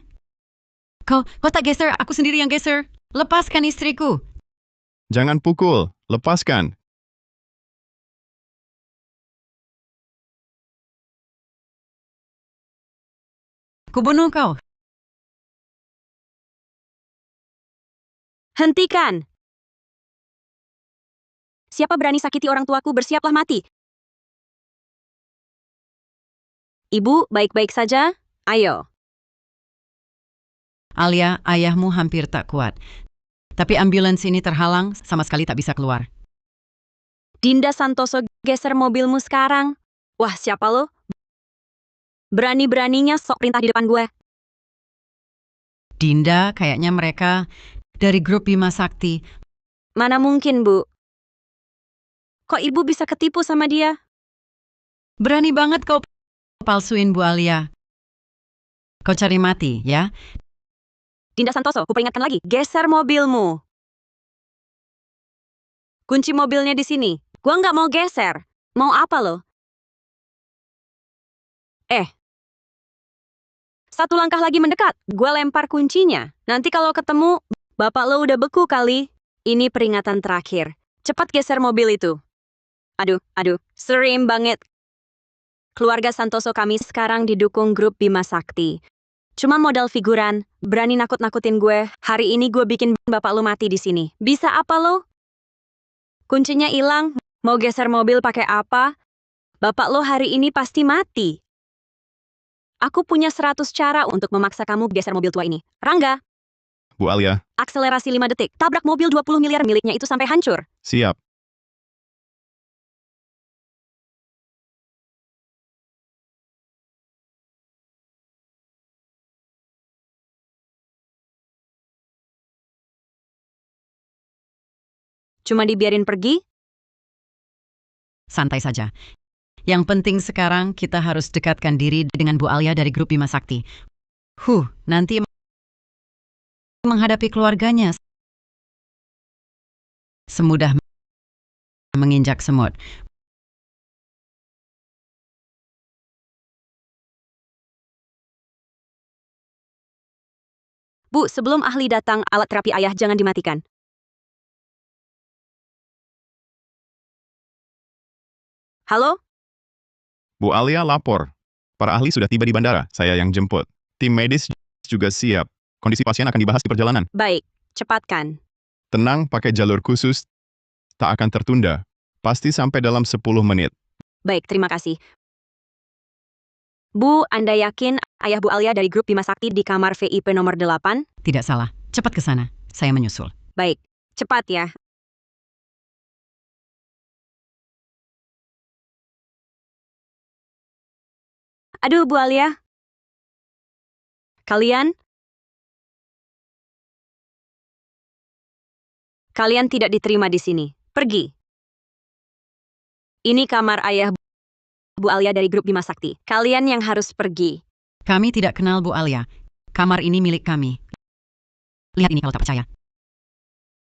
Kau tak geser, aku sendiri yang geser. Lepaskan istriku. Jangan pukul. Lepaskan. Kubunuh kau. Hentikan! Siapa berani sakiti orang tuaku, bersiaplah mati. Ibu, baik-baik saja? Ayo. Alia, ayahmu hampir tak kuat. Tapi ambulans ini terhalang, sama sekali tak bisa keluar. Dinda Santoso, geser mobilmu sekarang. Wah, siapa lo? Berani-beraninya sok perintah di depan gue. Dinda, kayaknya mereka dari grup Bima Sakti. Mana mungkin, Bu? Kok ibu bisa ketipu sama dia? Berani banget kau palsuin Bu Alia. Kau cari mati, ya? Dinda Santoso, ku peringatkan lagi, geser mobilmu. Kunci mobilnya di sini. Gua nggak mau geser. Mau apa lo? Satu langkah lagi mendekat. Gua lempar kuncinya. Nanti kalau ketemu, bapak lo udah beku kali. Ini peringatan terakhir. Cepat geser mobil itu. Aduh, serim banget. Keluarga Santoso kami sekarang didukung grup Bima Sakti. Cuma modal figuran, berani nakut-nakutin gue. Hari ini gue bikin bapak lo mati di sini. Bisa apa lo? Kuncinya hilang. Mau geser mobil pakai apa? Bapak lo hari ini pasti mati. Aku punya 100 cara untuk memaksa kamu geser mobil tua ini. Rangga, Bu Alia. Akselerasi 5 detik. Tabrak mobil 20 miliar miliknya itu sampai hancur. Siap. Cuma dibiarin pergi? Santai saja. Yang penting sekarang kita harus dekatkan diri dengan Bu Alia dari grup Bima Sakti. Nanti menghadapi keluarganya semudah menginjak semut. Bu, sebelum ahli datang, alat terapi ayah jangan dimatikan. Halo? Bu Alia lapor. Para ahli sudah tiba di bandara, saya yang jemput. Tim medis juga siap. Kondisi pasien akan dibahas di perjalanan. Baik, cepatkan. Tenang, pakai jalur khusus. Tak akan tertunda. Pasti sampai dalam 10 menit. Baik, terima kasih. Bu, Anda yakin ayah Bu Alia dari grup Bima Sakti di kamar VIP nomor 8? Tidak salah. Cepat ke sana. Saya menyusul. Baik, cepat ya. Aduh, Bu Alia. Kalian tidak diterima di sini. Pergi. Ini kamar ayah Bu Alia dari grup Bima Sakti. Kalian yang harus pergi. Kami tidak kenal Bu Alia. Kamar ini milik kami. Lihat ini kalau tak percaya.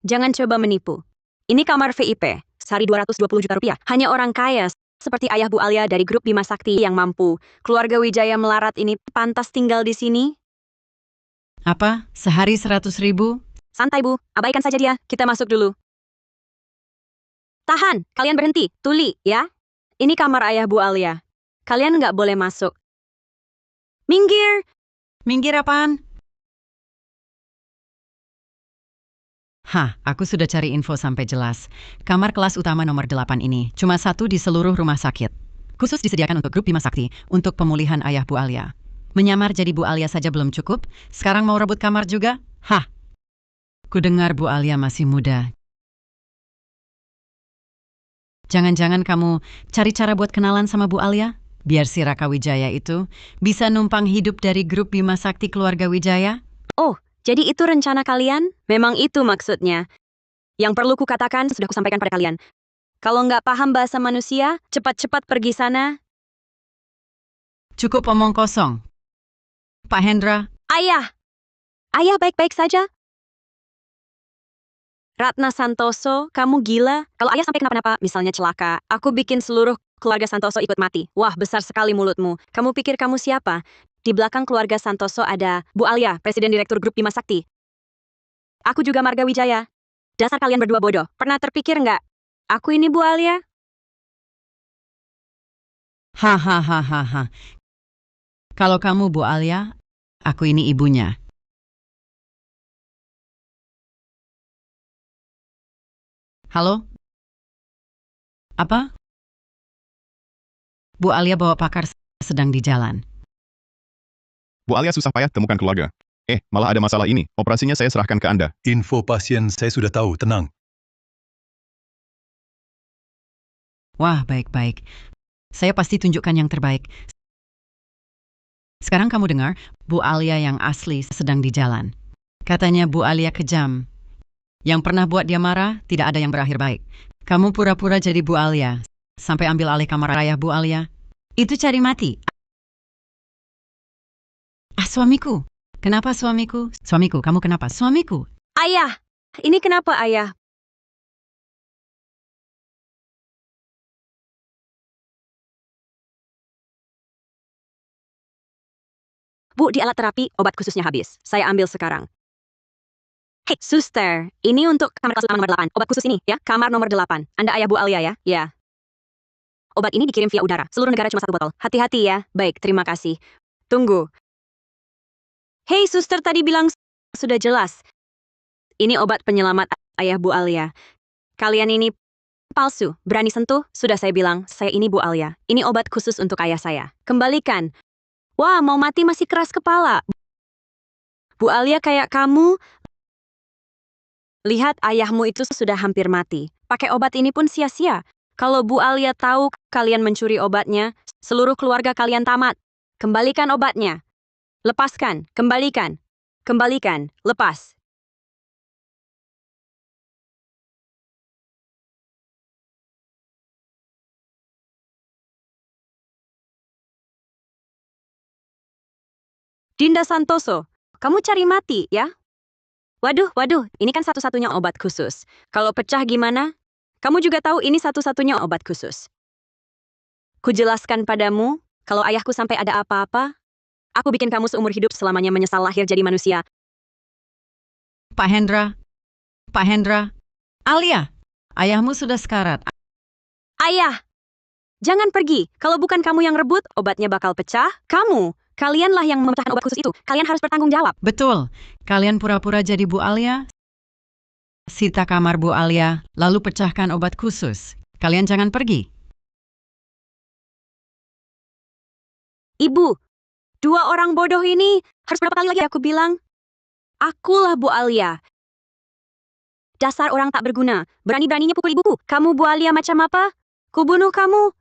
Jangan coba menipu. Ini kamar VIP, sehari 220 juta rupiah. Hanya orang kaya seperti ayah Bu Alia dari grup Bima Sakti yang mampu. Keluarga Wijaya Melarat ini pantas tinggal di sini. Apa? Sehari 100.000? Santai Bu, abaikan saja dia. Kita masuk dulu. Tahan, kalian berhenti. Tuli, ya. Ini kamar ayah Bu Alia. Kalian nggak boleh masuk. Minggir! Minggir apaan? Aku sudah cari info sampai jelas. Kamar kelas utama nomor 8 ini cuma satu di seluruh rumah sakit. Khusus disediakan untuk grup Bima Sakti, untuk pemulihan ayah Bu Alia. Menyamar jadi Bu Alia saja belum cukup, sekarang mau rebut kamar juga? Kudengar Bu Alia masih muda. Jangan-jangan kamu cari cara buat kenalan sama Bu Alia? Biar si Raka Wijaya itu bisa numpang hidup dari grup Bima Sakti keluarga Wijaya? Oh, jadi itu rencana kalian? Memang itu maksudnya. Yang perlu kukatakan sudah kusampaikan pada kalian. Kalau nggak paham bahasa manusia, cepat-cepat pergi sana. Cukup omong kosong. Pak Hendra, Ayah! Ayah baik-baik saja? Ratna Santoso, kamu gila? Kalau ayah sampai kenapa-napa, misalnya celaka, aku bikin seluruh keluarga Santoso ikut mati. Wah, besar sekali mulutmu. Kamu pikir kamu siapa? Di belakang keluarga Santoso ada Bu Alia, Presiden Direktur Grup Bima Sakti. Aku juga Marga Wijaya. Dasar kalian berdua bodoh. Pernah terpikir nggak? Aku ini Bu Alia. Hahaha. Kalau kamu Bu Alia, aku ini ibunya. Halo? Apa? Bu Alia bawa pakar sedang di jalan. Bu Alia susah payah temukan keluarga. Malah ada masalah ini. Operasinya saya serahkan ke Anda. Info pasien saya sudah tahu, tenang. Wah, baik-baik. Saya pasti tunjukkan yang terbaik. Sekarang kamu dengar, Bu Alia yang asli sedang di jalan. Katanya Bu Alia kejam. Yang pernah buat dia marah, tidak ada yang berakhir baik. Kamu pura-pura jadi Bu Alia, sampai ambil alih kamar ayah Bu Alia. Itu cari mati. Suamiku. Kenapa suamiku? Suamiku, kamu kenapa? Suamiku. Ayah! Ini kenapa ayah? Bu, di alat terapi, obat khususnya habis. Saya ambil sekarang. Hei, suster, ini untuk kamar kelas nomor 8. Obat khusus ini, ya, kamar nomor 8. Anda ayah Bu Alia, ya? Ya. Obat ini dikirim via udara. Seluruh negara cuma 1 botol. Hati-hati ya. Baik, terima kasih. Tunggu. Hei, suster tadi bilang sudah jelas. Ini obat penyelamat ayah Bu Alia. Kalian ini palsu. Berani sentuh? Sudah saya bilang, saya ini Bu Alia. Ini obat khusus untuk ayah saya. Kembalikan. Wah, mau mati masih keras kepala. Bu Alia kayak kamu, Lihat, ayahmu itu sudah hampir mati. Pakai obat ini pun sia-sia. Kalau Bu Alia tahu kalian mencuri obatnya, seluruh keluarga kalian tamat. Kembalikan obatnya. Lepaskan, kembalikan. Kembalikan, lepas. Dinda Santoso, kamu cari mati, ya? Waduh, ini kan satu-satunya obat khusus. Kalau pecah gimana? Kamu juga tahu ini satu-satunya obat khusus. Kujelaskan padamu, kalau ayahku sampai ada apa-apa, aku bikin kamu seumur hidup selamanya menyesal lahir jadi manusia. Pak Hendra, Alia, ayahmu sudah sekarat. Ayah, jangan pergi. Kalau bukan kamu yang rebut, obatnya bakal pecah. Kalianlah yang memecahkan obat khusus itu. Kalian harus bertanggung jawab. Betul, kalian pura-pura jadi Bu Alia, sita kamar Bu Alia, lalu pecahkan obat khusus. Kalian jangan pergi. Ibu, dua orang bodoh ini, harus berapa kali lagi aku bilang? Akulah Bu Alia. Dasar orang tak berguna. Berani-beraninya pukul ibuku. Kamu Bu Alia macam apa? Kubunuh kamu.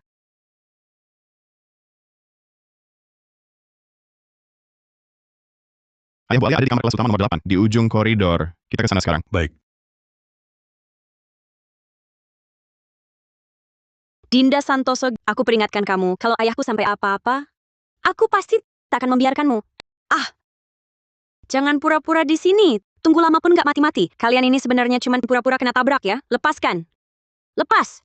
Ayah Bu Alia ada di kamar kelas utama nomor 8, di ujung koridor. Kita ke sana sekarang. Baik. Dinda Santoso, aku peringatkan kamu, kalau ayahku sampai apa-apa, aku pasti tak akan membiarkanmu. Jangan pura-pura di sini. Tunggu lama pun gak mati-mati. Kalian ini sebenarnya cuma pura-pura kena tabrak ya. Lepaskan. Lepas.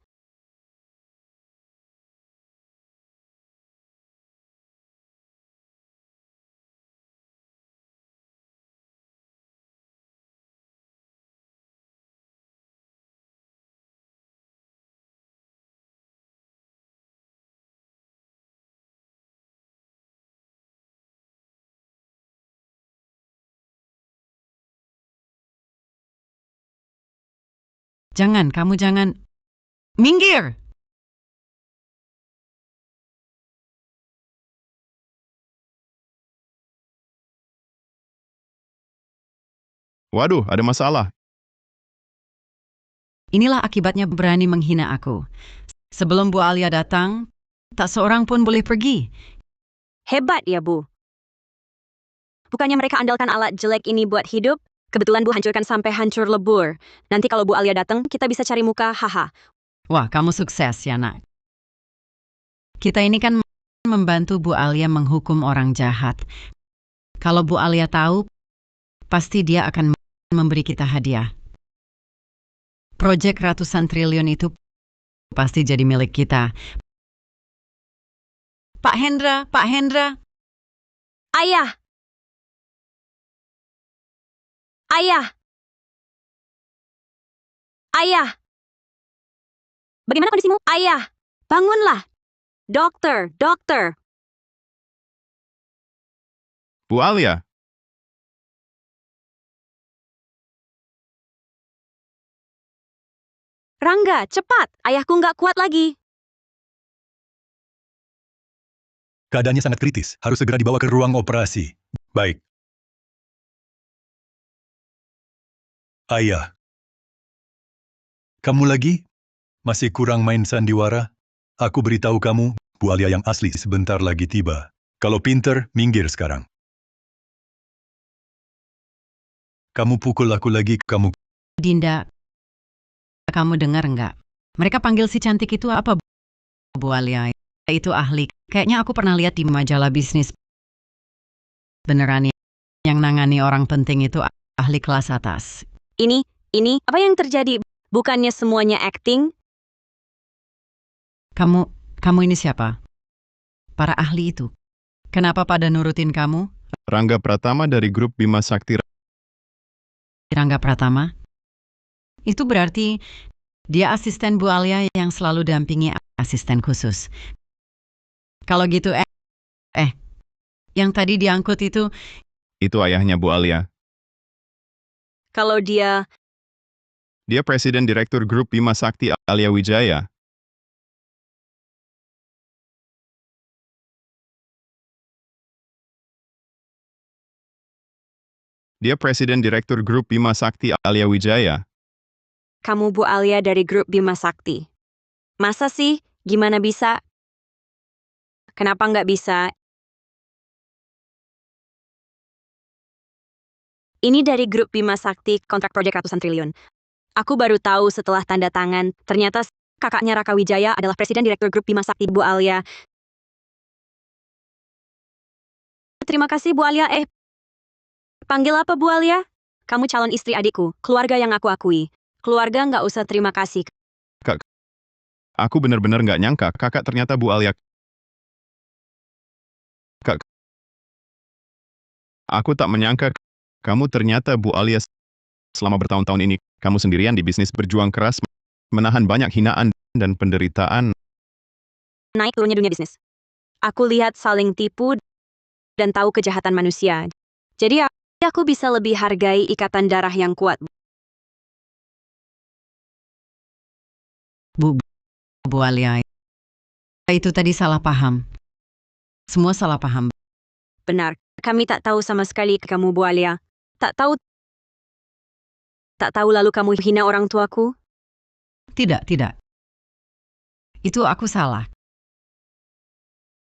Kamu jangan. Minggir! Waduh, ada masalah. Inilah akibatnya berani menghina aku. Sebelum Bu Alia datang, tak seorang pun boleh pergi. Hebat ya, Bu. Bukannya mereka andalkan alat jelek ini buat hidup? Kebetulan Bu hancurkan sampai hancur lebur. Nanti kalau Bu Alia datang, kita bisa cari muka, haha. Wah, kamu sukses ya, nak. Kita ini kan membantu Bu Alia menghukum orang jahat. Kalau Bu Alia tahu, pasti dia akan memberi kita hadiah. Proyek ratusan triliun itu pasti jadi milik kita. Pak Hendra. Ayah! Ayah! Ayah! Bagaimana kondisimu? Ayah! Bangunlah! Dokter! Bu Alia, Rangga, cepat! Ayahku nggak kuat lagi. Keadaannya sangat kritis. Harus segera dibawa ke ruang operasi. Baik. Ayah. Kamu lagi? Masih kurang main sandiwara? Aku beritahu kamu, Bu Alia yang asli sebentar lagi tiba. Kalau pinter, minggir sekarang. Kamu pukul aku lagi, kamu... Dinda, kamu dengar enggak? Mereka panggil si cantik itu apa, Bu Alia? Itu ahli. Kayaknya aku pernah lihat di majalah bisnis. Beneran ya, yang nangani orang penting itu ahli kelas atas. Ini, apa yang terjadi? Bukannya semuanya acting? Kamu ini siapa? Para ahli itu. Kenapa pada nurutin kamu? Rangga Pratama dari grup Bima Sakti. Rangga Pratama? Itu berarti dia asisten Bu Alia yang selalu dampingi asisten khusus. Kalau gitu, yang tadi diangkut itu, Itu ayahnya Bu Alia. Kalau dia... Dia Presiden Direktur Grup Bima Sakti Alia Wijaya. Dia Presiden Direktur Grup Bima Sakti Alia Wijaya. Kamu Bu Alia dari grup Bima Sakti. Masa sih? Gimana bisa? Kenapa nggak bisa? Ini dari grup Bima Sakti, kontrak proyek ratusan triliun. Aku baru tahu setelah tanda tangan, ternyata kakaknya Raka Wijaya adalah presiden direktur grup Bima Sakti Bu Alia. Terima kasih Bu Alia. Panggil apa Bu Alia? Kamu calon istri adikku, keluarga yang aku akui. Keluarga nggak usah terima kasih. Aku benar-benar nggak nyangka kakak ternyata Bu Alia. Kak, aku tak menyangka kamu ternyata Bu Alia. Selama bertahun-tahun ini, kamu sendirian di bisnis berjuang keras, menahan banyak hinaan dan penderitaan. Naik turunnya dunia bisnis. Aku lihat saling tipu dan tahu kejahatan manusia. Jadi aku bisa lebih hargai ikatan darah yang kuat. Bu Alia, itu tadi salah paham. Semua salah paham. Benar, kami tak tahu sama sekali ke kamu Bu Alia. Tak tahu lalu kamu hina orang tuaku? Tidak. Itu aku salah.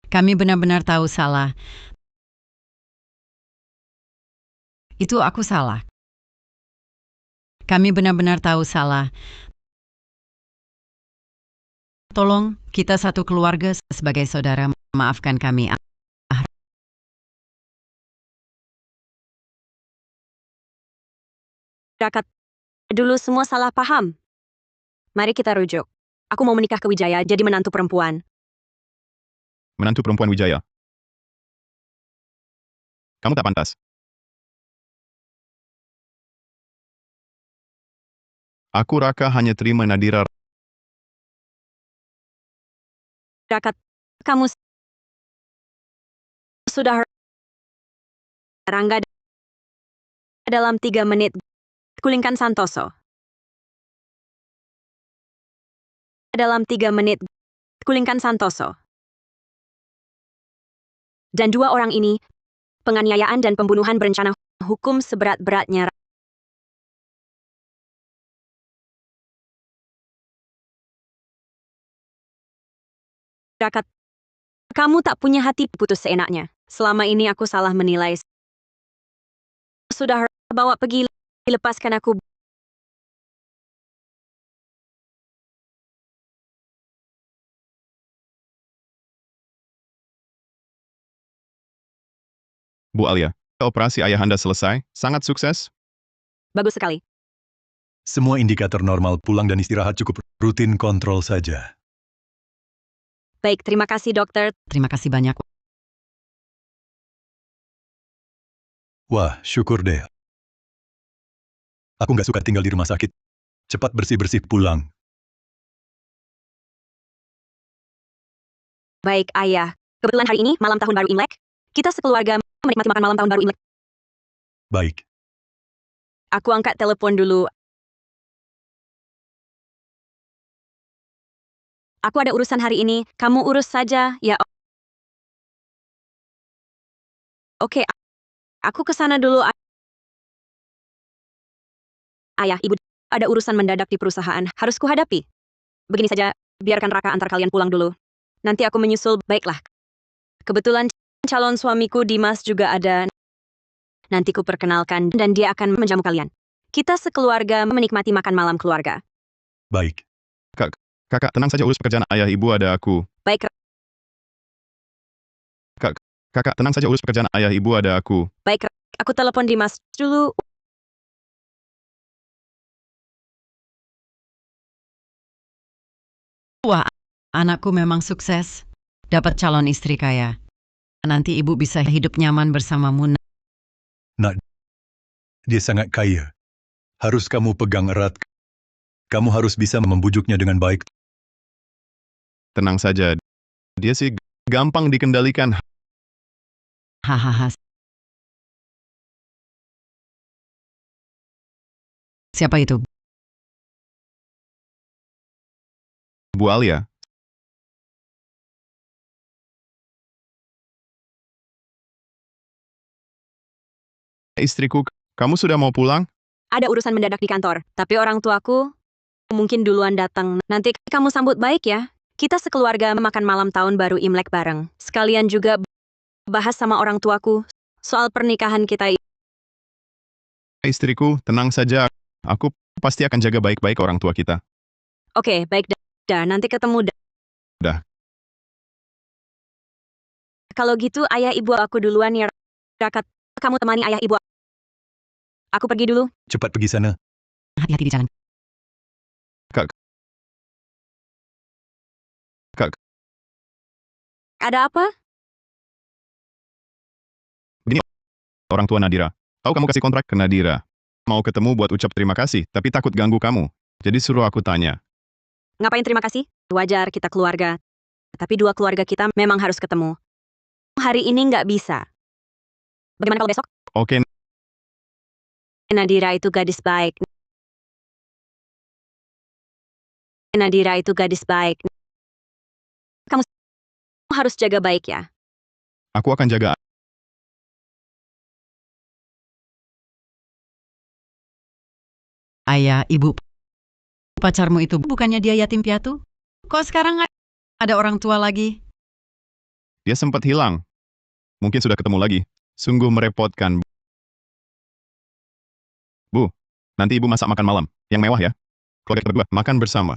Kami benar-benar tahu salah. Itu aku salah. Kami benar-benar tahu salah. Tolong, kita satu keluarga sebagai saudara, maafkan kami. Rakat, dulu semua salah paham. Mari kita rujuk. Aku mau menikah ke Wijaya jadi menantu perempuan. Menantu perempuan Wijaya. Kamu tak pantas. Aku Raka hanya terima Nadira. Rakat, kamu sudah Rangga dalam 3 menit. Kulingkan Santoso. Dalam 3 menit. Kulingkan Santoso. Dan 2 orang ini, penganiayaan dan pembunuhan berencana, hukum seberat-beratnya. Rakat, kamu tak punya hati putus seenaknya. Selama ini aku salah menilai. Sudah bawa pergi, lepaskan aku. Bu Alia, operasi ayahanda selesai, sangat sukses. Bagus sekali. Semua indikator normal, pulang dan istirahat cukup, rutin kontrol saja. Baik, terima kasih dokter. Terima kasih banyak. Wah, syukur deh. Aku nggak suka tinggal di rumah sakit. Cepat bersih-bersih pulang. Baik, Ayah. Kebetulan hari ini malam tahun baru Imlek. Kita sekeluarga menikmati makan malam tahun baru Imlek. Baik. Aku angkat telepon dulu. Aku ada urusan hari ini. Kamu urus saja, ya. Oke, aku ke sana dulu. Ayah, Ibu, ada urusan mendadak di perusahaan. Harus kuhadapi. Begini saja, biarkan Raka antar kalian pulang dulu. Nanti aku menyusul, baiklah. Kebetulan calon suamiku Dimas juga ada. Nanti ku perkenalkan dan dia akan menjamu kalian. Kita sekeluarga menikmati makan malam keluarga. Baik. Kakak, tenang saja, urus pekerjaan ayah ibu ada aku. Baik, Kakak, tenang saja, urus pekerjaan ayah ibu ada aku. baik. Aku telepon Dimas dulu. Wah, anakku memang sukses. Dapat calon istri kaya. Nanti ibu bisa hidup nyaman bersamamu. Dia sangat kaya. Harus kamu pegang erat. Kamu harus bisa membujuknya dengan baik. Tenang saja. Dia sih gampang dikendalikan. Hahaha. Siapa itu? Bu Alia. Istriku, kamu sudah mau pulang? Ada urusan mendadak di kantor, tapi orang tuaku mungkin duluan datang. Nanti kamu sambut baik ya. Kita sekeluarga makan malam tahun baru Imlek bareng. Sekalian juga bahas sama orang tuaku soal pernikahan kita. Istriku, tenang saja. Aku pasti akan jaga baik-baik orang tua kita. Oke, baik dah. Nanti ketemu Dah. Kalau gitu ayah ibu aku duluan ya. Raka, kamu temani ayah ibu. Aku pergi dulu. Cepat pergi sana. Hati-hati di jalan. Kak, Ada apa? orang tua Nadira. Tahu kamu kasih kontrak ke Nadira. Mau ketemu buat ucap terima kasih, tapi takut ganggu kamu. Jadi suruh aku tanya. Ngapain terima kasih? Wajar kita keluarga. Tapi dua keluarga kita memang harus ketemu. Hari ini nggak bisa. Bagaimana kalau besok? Oke, Nadira itu gadis baik. Nadira itu gadis baik. Kamu harus jaga baik ya. aku akan jaga. Ayah, ibu, pacarmu itu bukannya dia yatim piatu? Kok sekarang ada orang tua lagi? Dia sempat hilang. Mungkin sudah ketemu lagi. Sungguh merepotkan. Bu, nanti ibu masak makan malam. Yang mewah ya. Keluarga kita berdua makan bersama.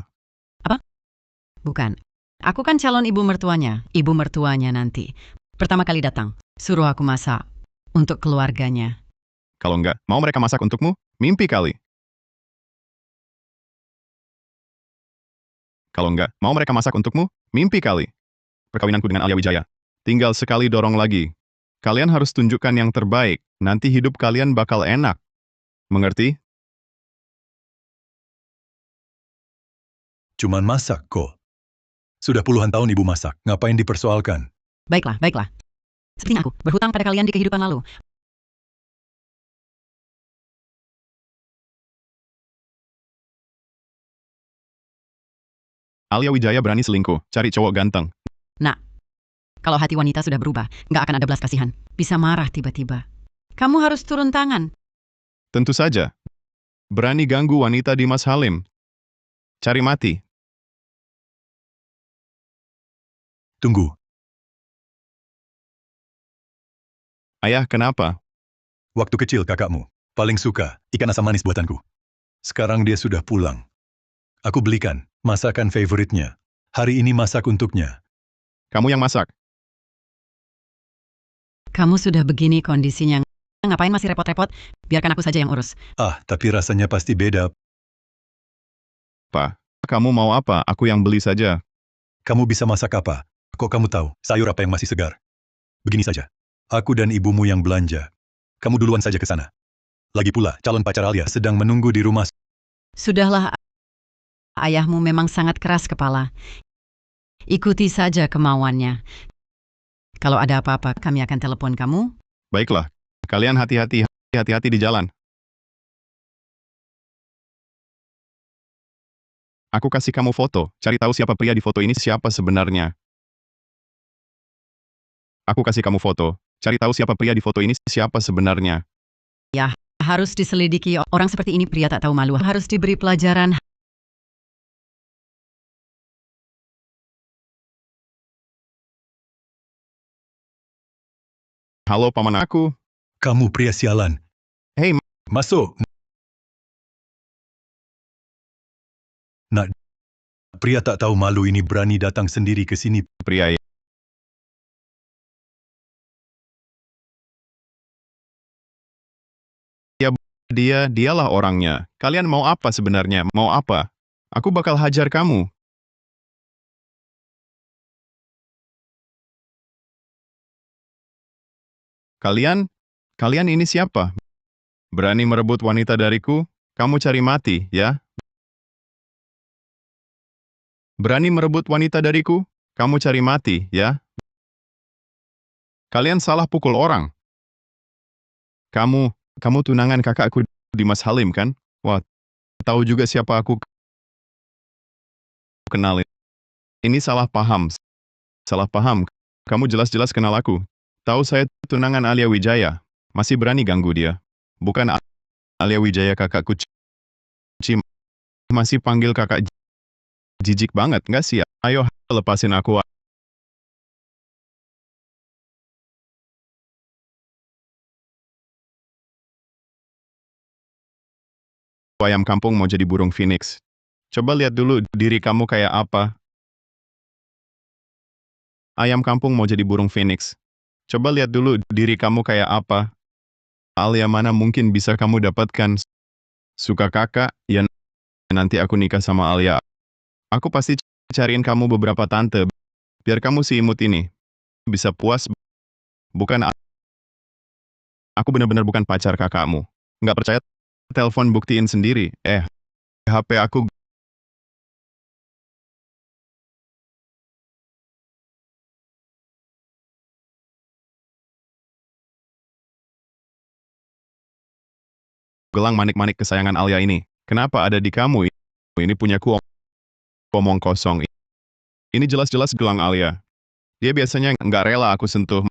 Bukan. Aku kan calon ibu mertuanya. Ibu mertuanya nanti. Pertama kali datang, suruh aku masak. Untuk keluarganya. Kalau enggak, mau mereka masak untukmu? Mimpi kali. Kalau enggak, mau mereka masak untukmu? Mimpi kali. Perkawinanku dengan Alia Wijaya. Tinggal sekali dorong lagi. Kalian harus tunjukkan yang terbaik. Nanti hidup kalian bakal enak. Mengerti? Cuman masak kok. Sudah puluhan tahun ibu masak. Ngapain dipersoalkan? Baiklah, baiklah. Seperti aku, berhutang pada kalian di kehidupan lalu. Alia Wijaya berani selingkuh, cari cowok ganteng. Kalau hati wanita sudah berubah, nggak akan ada belas kasihan. Bisa marah tiba-tiba. Kamu harus turun tangan. Tentu saja. Berani ganggu wanita di Mas Halim. Cari mati. Tunggu. Ayah, kenapa? Waktu kecil kakakmu paling suka ikan asam manis buatanku. Sekarang dia sudah pulang. Aku belikan masakan favoritnya. Hari ini masak untuknya. Kamu yang masak. Kamu sudah begini kondisinya. Ngapain masih repot-repot? Biarkan aku saja yang urus. Ah, tapi rasanya pasti beda. Pak, kamu mau apa? Aku yang beli saja. Kamu bisa masak apa? Kok kamu tahu sayur apa yang masih segar? Begini saja. Aku dan ibumu yang belanja. Kamu duluan saja ke sana. Lagi pula, calon pacar Alia sedang menunggu di rumah. Sudahlah, ayahmu memang sangat keras kepala. Ikuti saja kemauannya. Kalau ada apa-apa, kami akan telepon kamu. Baiklah. Kalian hati-hati di jalan. Aku kasih kamu foto. Cari tahu siapa pria di foto ini siapa sebenarnya. Aku kasih kamu foto. Cari tahu siapa pria di foto ini siapa sebenarnya. Harus diselidiki. Orang seperti ini pria tak tahu malu. Harus diberi pelajaran. Halo paman aku. Kamu pria sialan. Hei, Masuk. Nak, pria tak tahu malu ini berani datang sendiri ke sini. pria. Dialah orangnya. Kalian mau apa sebenarnya? Mau apa? Aku bakal hajar kamu. Kalian ini siapa? Berani merebut wanita dariku? Kamu cari mati, ya? Berani merebut wanita dariku? Kamu cari mati, ya? Kalian salah pukul orang. Kamu tunangan kakakku di Mas Halim, kan? Wah, tahu juga siapa aku kenalin. Ini salah paham. Salah paham. Kamu jelas-jelas kenal aku. Tahu saya tunangan Alia Wijaya. Masih berani ganggu dia. Bukan Alia Wijaya kakakku. masih panggil kakak jijik banget nggak sih? Ayo, lepasin aku. Ayam kampung mau jadi burung phoenix. Coba lihat dulu diri kamu kayak apa. Ayam kampung mau jadi burung phoenix. Coba lihat dulu diri kamu kayak apa. Alia mana mungkin bisa kamu dapatkan. Suka kakak, ya nanti aku nikah sama Alia. Aku pasti cariin kamu beberapa tante. Biar kamu si imut ini bisa puas. Bukan, aku benar-benar bukan pacar kakakmu. Nggak percaya? Telepon buktiin sendiri. HP aku gelang manik-manik kesayangan Alia ini. Kenapa ada di kamu? Ini punyaku, omong kosong. Ini jelas-jelas gelang Alia. Dia biasanya nggak rela aku sentuh.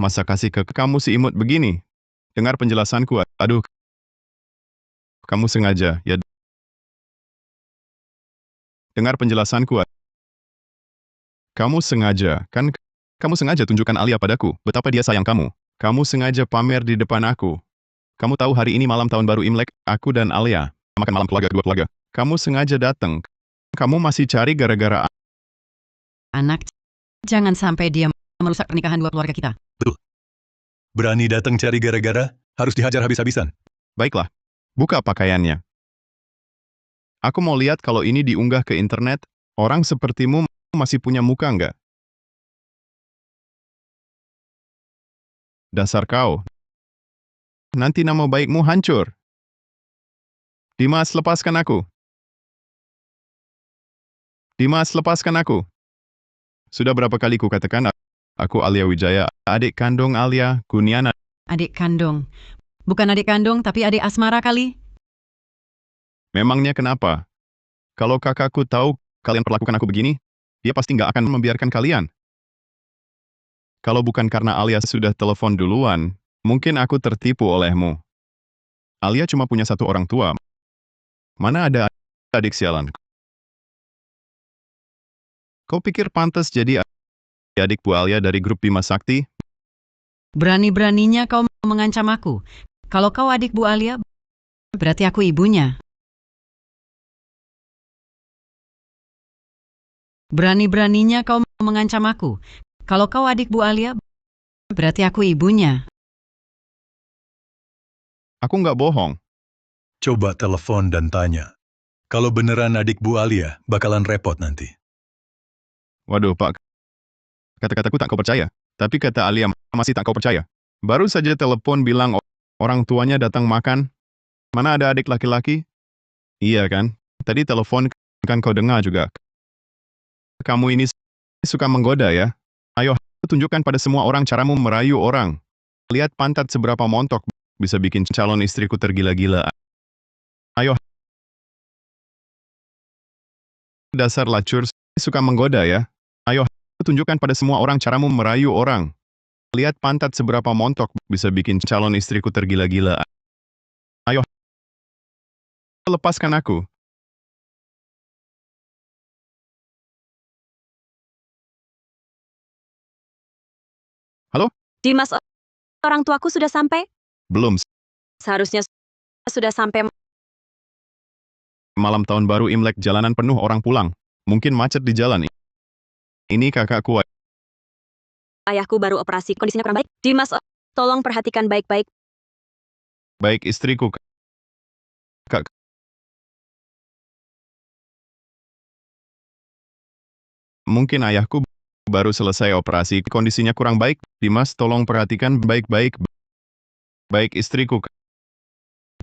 Masa kasih ke kamu si imut begini? Dengar penjelasanku. Aduh, kamu sengaja, ya. Dengar penjelasanku. Kamu sengaja, kan? Kamu sengaja tunjukkan Alia padaku, betapa dia sayang kamu. Kamu sengaja pamer di depan aku. Kamu tahu hari ini malam tahun baru Imlek, aku dan Alia makan malam keluarga, dua keluarga. Kamu sengaja datang. Kamu masih cari gara-gara. Anak, jangan sampai dia merusak pernikahan dua keluarga kita. Berani datang cari gara-gara, harus dihajar habis-habisan. Baiklah, buka pakaiannya. Aku mau lihat kalau ini diunggah ke internet, orang sepertimu masih punya muka nggak? Dasar kau. Nanti nama baikmu hancur. Dimas, lepaskan aku. Dimas, lepaskan aku. Sudah berapa kali ku katakan, aku Alia Wijaya, adik kandung Alia, Kuniana. Adik kandung. Bukan adik kandung, tapi adik asmara kali. Memangnya kenapa? Kalau kakakku tahu kalian perlakukan aku begini, dia pasti nggak akan membiarkan kalian. Kalau bukan karena Alia sudah telepon duluan, mungkin aku tertipu olehmu. Alia cuma punya satu orang tua. Mana ada adik sialan? Kau pikir pantas jadi adik Bu Alia dari grup Bima Sakti? Berani-beraninya kau mengancam aku. Kalau kau adik Bu Alia, berarti aku ibunya. Berani-beraninya kau mengancam aku. Kalau kau adik Bu Alia, berarti aku ibunya. Aku nggak bohong. Coba telepon dan tanya. Kalau beneran adik Bu Alia, bakalan repot nanti. Waduh, Pak. Kata-kataku tak kau percaya. Tapi kata Alia masih tak kau percaya. Baru saja telepon bilang orang tuanya datang makan. Mana ada adik laki-laki? Iya kan? Tadi telepon kan kau dengar juga. Kamu ini suka menggoda ya? Ayo, tunjukkan pada semua orang caramu merayu orang. Lihat pantat seberapa montok bisa bikin calon istriku tergila-gila. Ayo. Dasar lacur, suka menggoda ya? Ayo, tunjukkan pada semua orang caramu merayu orang. Lihat pantat seberapa montok bisa bikin calon istriku tergila-gila. Ayo. Lepaskan aku. Halo? Dimas, orang tuaku sudah sampai? Belum. Seharusnya sudah sampai. Malam tahun baru Imlek jalanan penuh orang pulang. Mungkin macet di jalan. Ini kakakku. Ayahku baru operasi, kondisinya kurang baik. Dimas, tolong perhatikan baik-baik. Baik istriku. Kak. Mungkin ayahku baru selesai operasi, kondisinya kurang baik. Dimas, tolong perhatikan baik-baik. Baik istriku.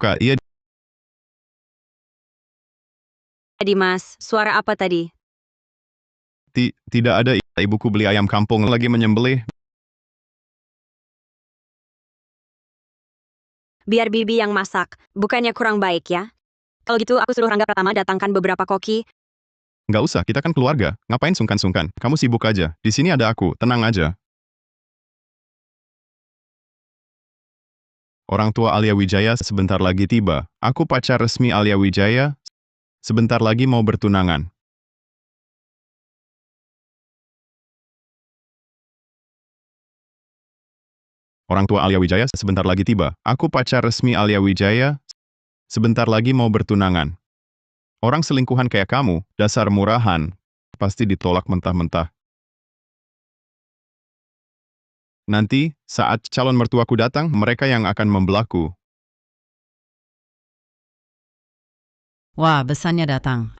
Kak, iya. Dimas, suara apa tadi? Tidak ada, ibuku beli ayam kampung lagi menyembelih. Biar Bibi yang masak, bukannya kurang baik ya? Kalau gitu aku suruh Rangga Pratama datangkan beberapa koki. Nggak usah, kita kan keluarga. Ngapain sungkan-sungkan? Kamu sibuk aja. Di sini ada aku, tenang aja. Orang tua Alia Wijaya sebentar lagi tiba. Aku pacar resmi Alia Wijaya. sebentar lagi mau bertunangan. Orang tua Alia Wijaya sebentar lagi tiba. Aku pacar resmi Alia Wijaya, sebentar lagi mau bertunangan. Orang selingkuhan kayak kamu, dasar murahan, pasti ditolak mentah-mentah. Nanti, saat calon mertuaku datang, mereka yang akan membelaku. Wah, besannya datang.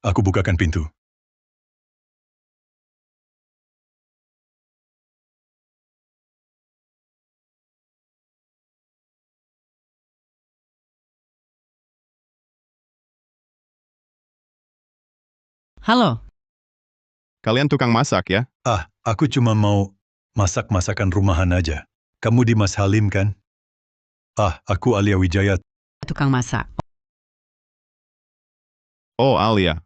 Aku bukakan pintu. Halo, Kalian tukang masak ya? Aku cuma mau masak masakan rumahan aja. Kamu Dimas Halim kan? Aku Alia Wijaya. tukang masak. Oh Alia.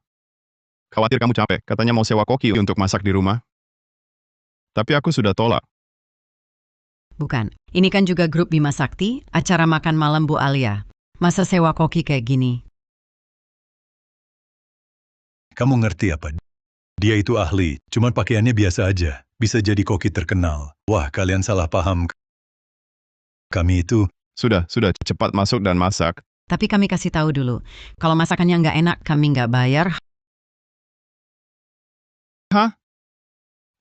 Khawatir kamu capek, katanya mau sewa koki untuk masak di rumah. Tapi aku sudah tolak. Bukan, ini kan juga grup Bima Sakti, acara makan malam Bu Alia. Masa sewa koki kayak gini? Kamu ngerti apa? Dia itu ahli, cuman pakaiannya biasa aja. Bisa jadi koki terkenal. Wah, kalian salah paham. Kami itu, Sudah, cepat masuk dan masak. Tapi kami kasih tahu dulu, kalau masakannya nggak enak, kami nggak bayar.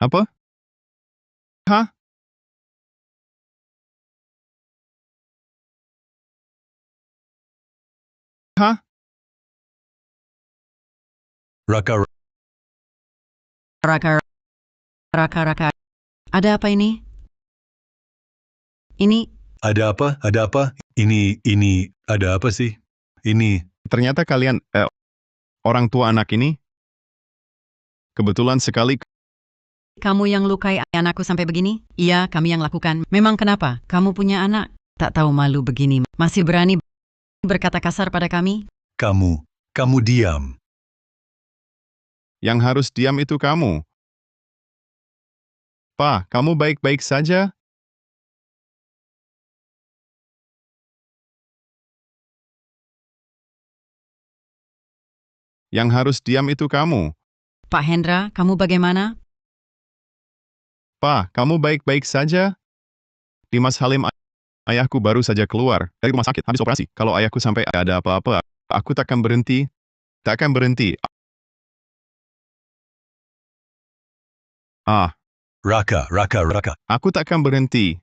Apa? Hah? Hah? Raka, Raka. Ada apa ini? Ini, ada apa? Ada apa? Ini, ada apa sih? Ini, Ternyata kalian, orang tua anak ini, kebetulan sekali, kamu yang lukai anakku sampai begini? Iya, kami yang lakukan. Memang kenapa? Kamu punya anak? Tak tahu malu begini. Masih berani berkata kasar pada kami? kamu diam. yang harus diam itu kamu. Pa, kamu baik-baik saja? Yang harus diam itu kamu. Pak Hendra, kamu bagaimana? Pa, kamu baik-baik saja? Dimas Halim, ayahku baru saja keluar dari rumah sakit habis operasi. Kalau ayahku sampai ada apa-apa, aku takkan berhenti. Takkan berhenti. Raka. Aku takkan berhenti.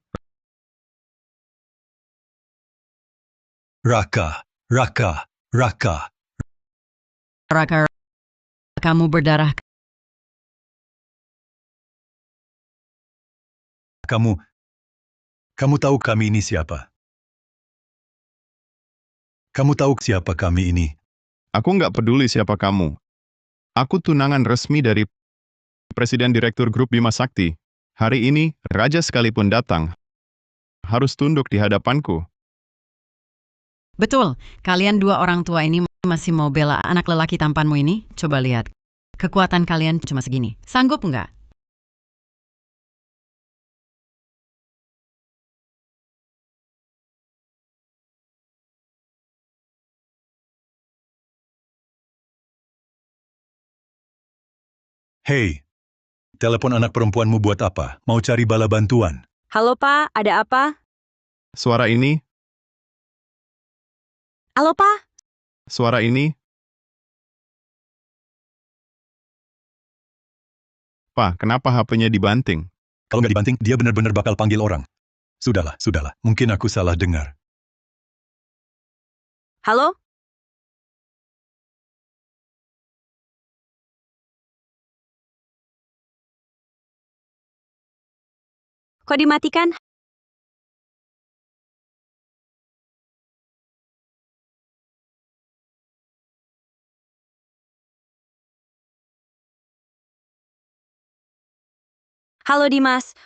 Raka. Raka, kamu berdarah. Kamu tahu kami ini siapa? Kamu tahu siapa kami ini? Aku nggak peduli siapa kamu. Aku tunangan resmi dari Presiden Direktur Grup Bima Sakti. Hari ini, Raja sekalipun datang, harus tunduk di hadapanku. Betul, kalian dua orang tua ini masih mau bela anak lelaki tampanmu ini? Coba lihat. Kekuatan kalian cuma segini. Sanggup nggak? Hei, telepon anak perempuanmu buat apa? Mau cari bala bantuan? Halo Pak, ada apa? Suara ini, Halo Pak? suara ini. Pa, kenapa HP-nya dibanting? Kalau nggak dibanting, dia benar-benar bakal panggil orang. Sudahlah. Mungkin aku salah dengar. Halo? Kok dimatikan? Halo Dimas.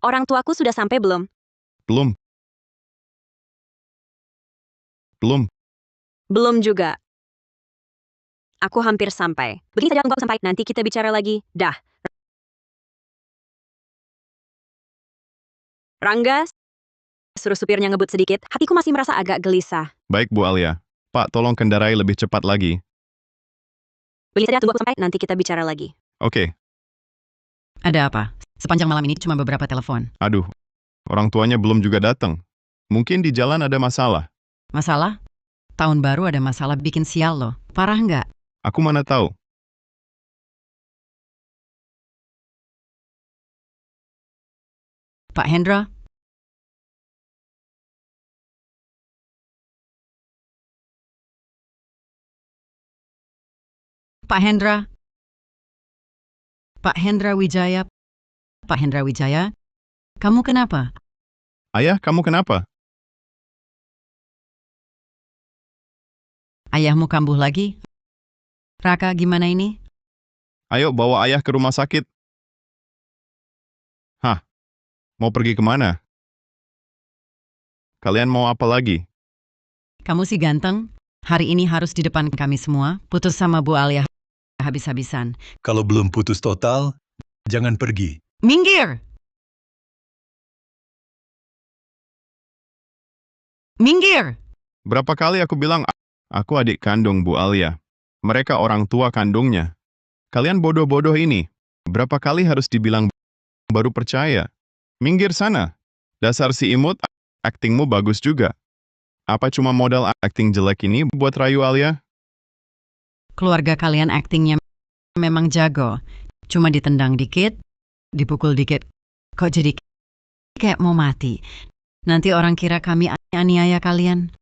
Orang tuaku sudah sampai belum? Belum. Belum juga. Aku hampir sampai. Begini saja aku sampai. Nanti kita bicara lagi. Dah. Rangga, suruh supirnya ngebut sedikit. Hatiku masih merasa agak gelisah. Baik, Bu Alia. Pak, tolong kendarai lebih cepat lagi. Beli saja, tunggu aku sampai, nanti kita bicara lagi. Oke. Ada apa? Sepanjang malam ini cuma beberapa telepon. Aduh, orang tuanya belum juga datang. Mungkin di jalan ada masalah. Masalah? Tahun baru ada masalah bikin sial loh. Parah nggak? Aku mana tahu. Pak Hendra? Pak Hendra? Pak Hendra Wijaya? Pak Hendra Wijaya? Kamu kenapa? Ayah, kamu kenapa? Ayahmu kambuh lagi? Raka, gimana ini? Ayo bawa ayah ke rumah sakit. Hah? Mau pergi kemana? Kalian mau apa lagi? Kamu sih ganteng. Hari ini harus di depan kami semua. Putus sama Bu Alia habis-habisan. Kalau belum putus total, jangan pergi. Minggir! Minggir! Berapa kali aku bilang, aku adik kandung Bu Alia. Mereka orang tua kandungnya. Kalian bodoh-bodoh ini. Berapa kali harus dibilang baru percaya? Minggir sana. Dasar si imut, aktingmu bagus juga. Apa cuma modal akting jelek ini buat rayu Alia? Keluarga kalian aktingnya memang jago. Cuma ditendang dikit, dipukul dikit. Kok jadi kayak mau mati? Nanti orang kira kami aniaya kalian.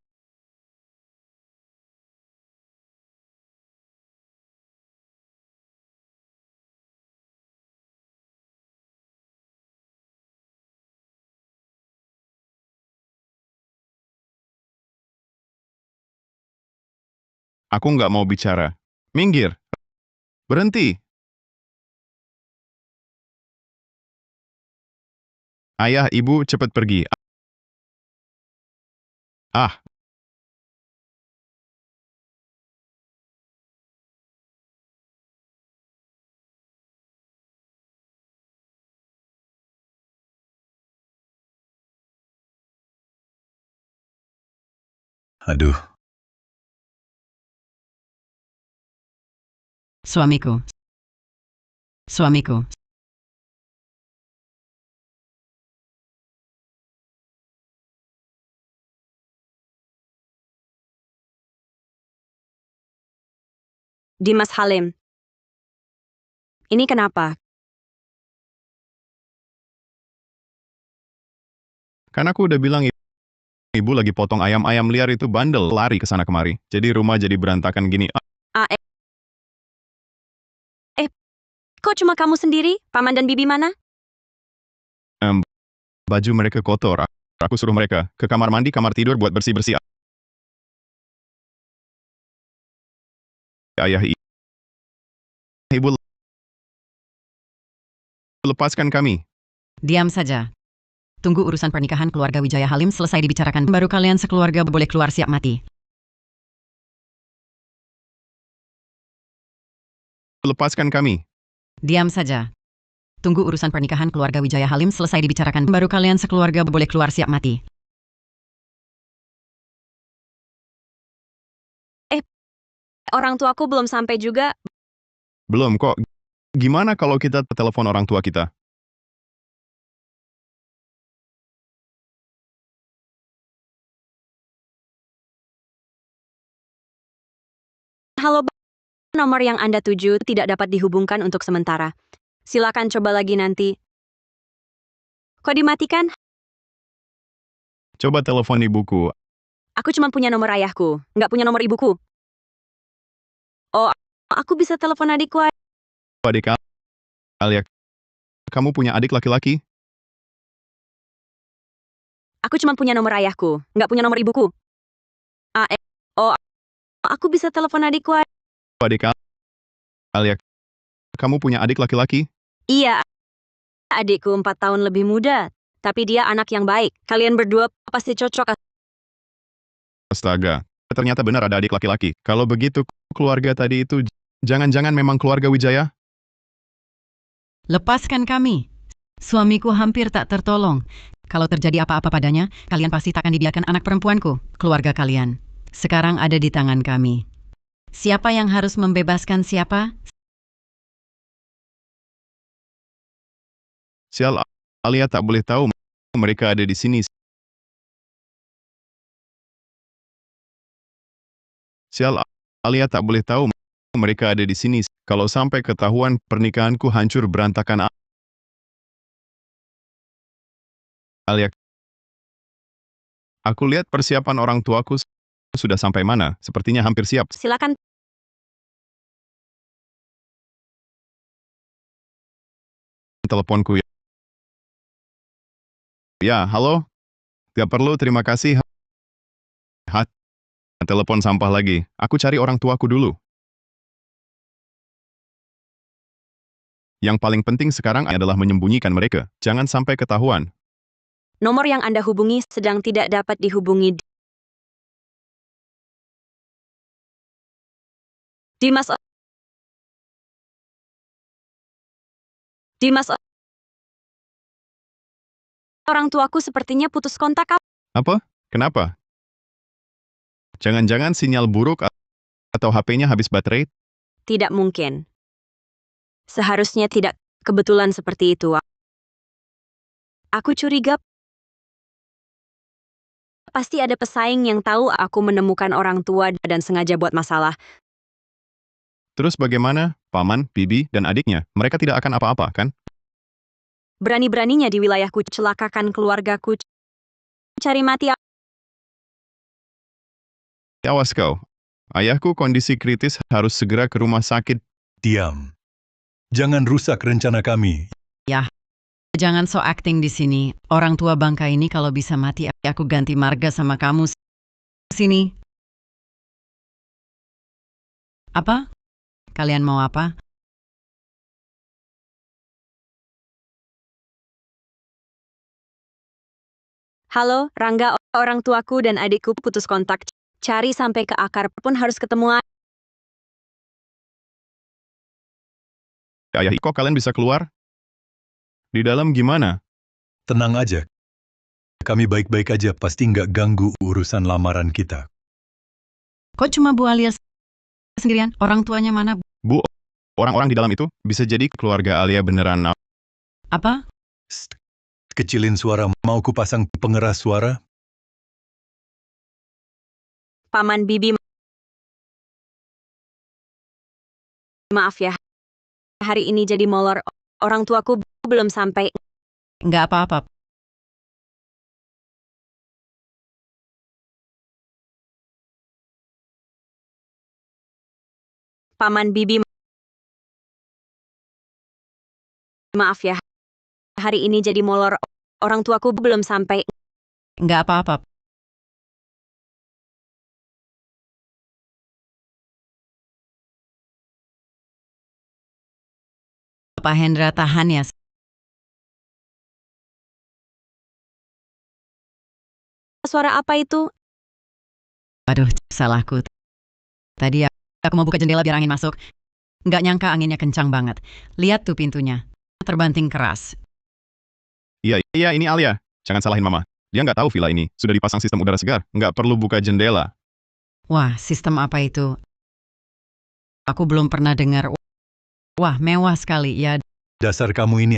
Aku nggak mau bicara. Minggir. Berhenti. Ayah, ibu, cepat pergi. Ah, Aduh, Suamiku. Suamiku. Dimas Halim. Ini kenapa? kan aku udah bilang ibu lagi potong ayam-ayam liar itu bandel lari ke sana kemari. Jadi rumah jadi berantakan gini. Kok cuma kamu sendiri? Paman dan bibi mana? Baju mereka kotor. Aku suruh mereka ke kamar mandi, kamar tidur buat bersih-bersih. Ayah, ibu, lepaskan kami. Diam saja. Tunggu urusan pernikahan keluarga Wijaya Halim selesai dibicarakan. Baru kalian sekeluarga boleh keluar siap mati. Lepaskan kami. Diam saja. Tunggu urusan pernikahan keluarga Wijaya Halim selesai dibicarakan. Baru kalian sekeluarga boleh keluar siap mati. Orang tuaku belum sampai juga. Belum kok. Gimana kalau kita telepon orang tua kita? Halo, nomor yang Anda tuju tidak dapat dihubungkan untuk sementara. Silakan coba lagi nanti. Kok dimatikan? Coba telepon ibuku. Aku cuma punya nomor ayahku, nggak punya nomor ibuku. Oh, aku bisa telepon adikku. Adik Alia, kamu punya adik laki-laki? Aku cuma punya nomor ayahku, nggak punya nomor ibuku. Oh, aku bisa telepon adikku. Adik Alia, kamu punya adik laki-laki? Iya, adikku 4 tahun lebih muda, tapi dia anak yang baik. Kalian berdua pasti cocok. Astaga, ternyata benar ada adik laki-laki. Kalau begitu, keluarga tadi itu jangan-jangan memang keluarga Wijaya? Lepaskan kami. Suamiku hampir tak tertolong. Kalau terjadi apa-apa padanya, kalian pasti takkan dibiarkan anak perempuanku, keluarga kalian. Sekarang ada di tangan kami. Siapa yang harus membebaskan siapa? Sial, Alia tak boleh tahu mereka ada di sini. Sial, Alia tak boleh tahu mereka ada di sini. Kalau sampai ketahuan, pernikahanku hancur berantakan. Alia, aku lihat persiapan orang tuaku sudah sampai mana. Sepertinya hampir siap. Silakan. Teleponku ya. Ya, halo? Tidak perlu, terima kasih. Telepon sampah lagi. Aku cari orang tuaku dulu. Yang paling penting sekarang adalah menyembunyikan mereka. Jangan sampai ketahuan. Nomor yang Anda hubungi sedang tidak dapat dihubungi. Dimas. Dimas. Orang tuaku sepertinya putus kontak. Apa? Kenapa? Jangan-jangan sinyal buruk atau HP-nya habis baterai? Tidak mungkin. Seharusnya tidak kebetulan seperti itu. Aku curiga pasti ada pesaing yang tahu aku menemukan orang tua dan sengaja buat masalah. Terus bagaimana? Paman, bibi, dan adiknya, mereka tidak akan apa-apa, kan? Berani-beraninya di wilayahku celakakan keluargaku. Cari mati. Awas kau. Ayahku kondisi kritis harus segera ke rumah sakit. Diam. Jangan rusak rencana kami. Jangan so acting di sini. Orang tua bangka ini kalau bisa mati, aku ganti marga sama kamu. Sini. Apa? Kalian mau apa? Halo, Rangga, orang tuaku dan adikku putus kontak. Cari sampai ke akar pun harus ketemu. Ayah, kok kalian bisa keluar? Di dalam gimana? Tenang aja. Kami baik-baik aja, pasti nggak ganggu urusan lamaran kita. Kok cuma Bu Alia sendirian? Orang tuanya mana? Bu, orang-orang di dalam itu bisa jadi keluarga Alia beneran. Apa? Sst, kecilin suara, mau ku pasang pengeras suara? Paman bibi. Maaf ya. Hari ini jadi molor. Orang tuaku belum sampai. Nggak apa-apa. Paman bibi. Maaf ya. Hari ini jadi molor. Orang tuaku belum sampai. Nggak apa-apa. Pak Hendra tahan ya. Suara apa itu? Aduh, salahku. Tadi aku mau buka jendela biar angin masuk. Nggak nyangka anginnya kencang banget. Lihat tuh pintunya. Terbanting keras. Iya, ini Alia. Jangan salahin Mama. Dia nggak tahu villa ini sudah dipasang sistem udara segar. Nggak perlu buka jendela. Wah, sistem apa itu? Aku belum pernah dengar. Wah, mewah sekali. Ya, Dasar kamu ini,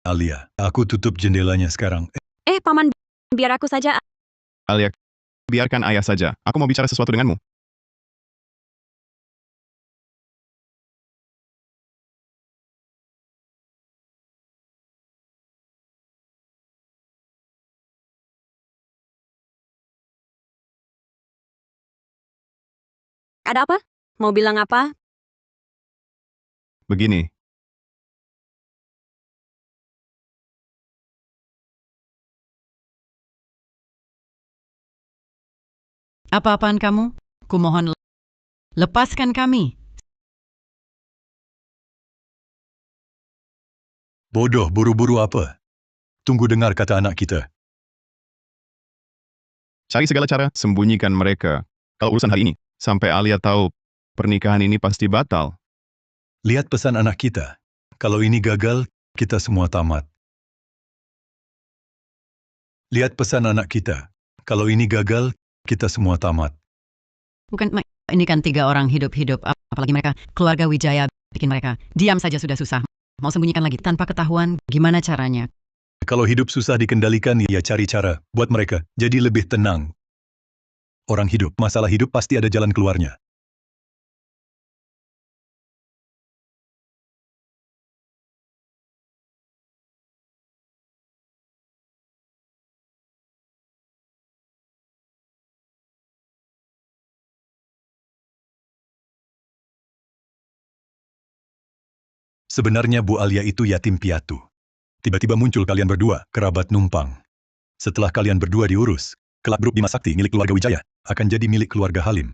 Alia. Aku tutup jendelanya sekarang. Paman, biar aku saja. Alia, biarkan ayah saja. Aku mau bicara sesuatu denganmu. Ada apa? Mau bilang apa? Begini, apa-apaan kamu? Kumohon lepaskan kami. Bodoh, buru-buru apa? Tunggu dengar kata anak kita. cari segala cara, sembunyikan mereka. Kalau urusan hari ini, sampai Alia tahu, pernikahan ini pasti batal. Lihat pesan anak kita. Kalau ini gagal, kita semua tamat. Lihat pesan anak kita. Kalau ini gagal, kita semua tamat. Bukan, ini kan 3 orang hidup-hidup, apalagi mereka, keluarga Wijaya, bikin mereka. Diam saja sudah susah. Mau sembunyikan lagi tanpa ketahuan, gimana caranya? Kalau hidup susah dikendalikan, ya cari cara buat mereka jadi lebih tenang. Orang hidup, masalah hidup pasti ada jalan keluarnya. Sebenarnya Bu Alia itu yatim piatu. Tiba-tiba muncul kalian berdua, kerabat numpang. Setelah kalian berdua diurus, kelak grup Bima Sakti milik keluarga Wijaya akan jadi milik keluarga Halim.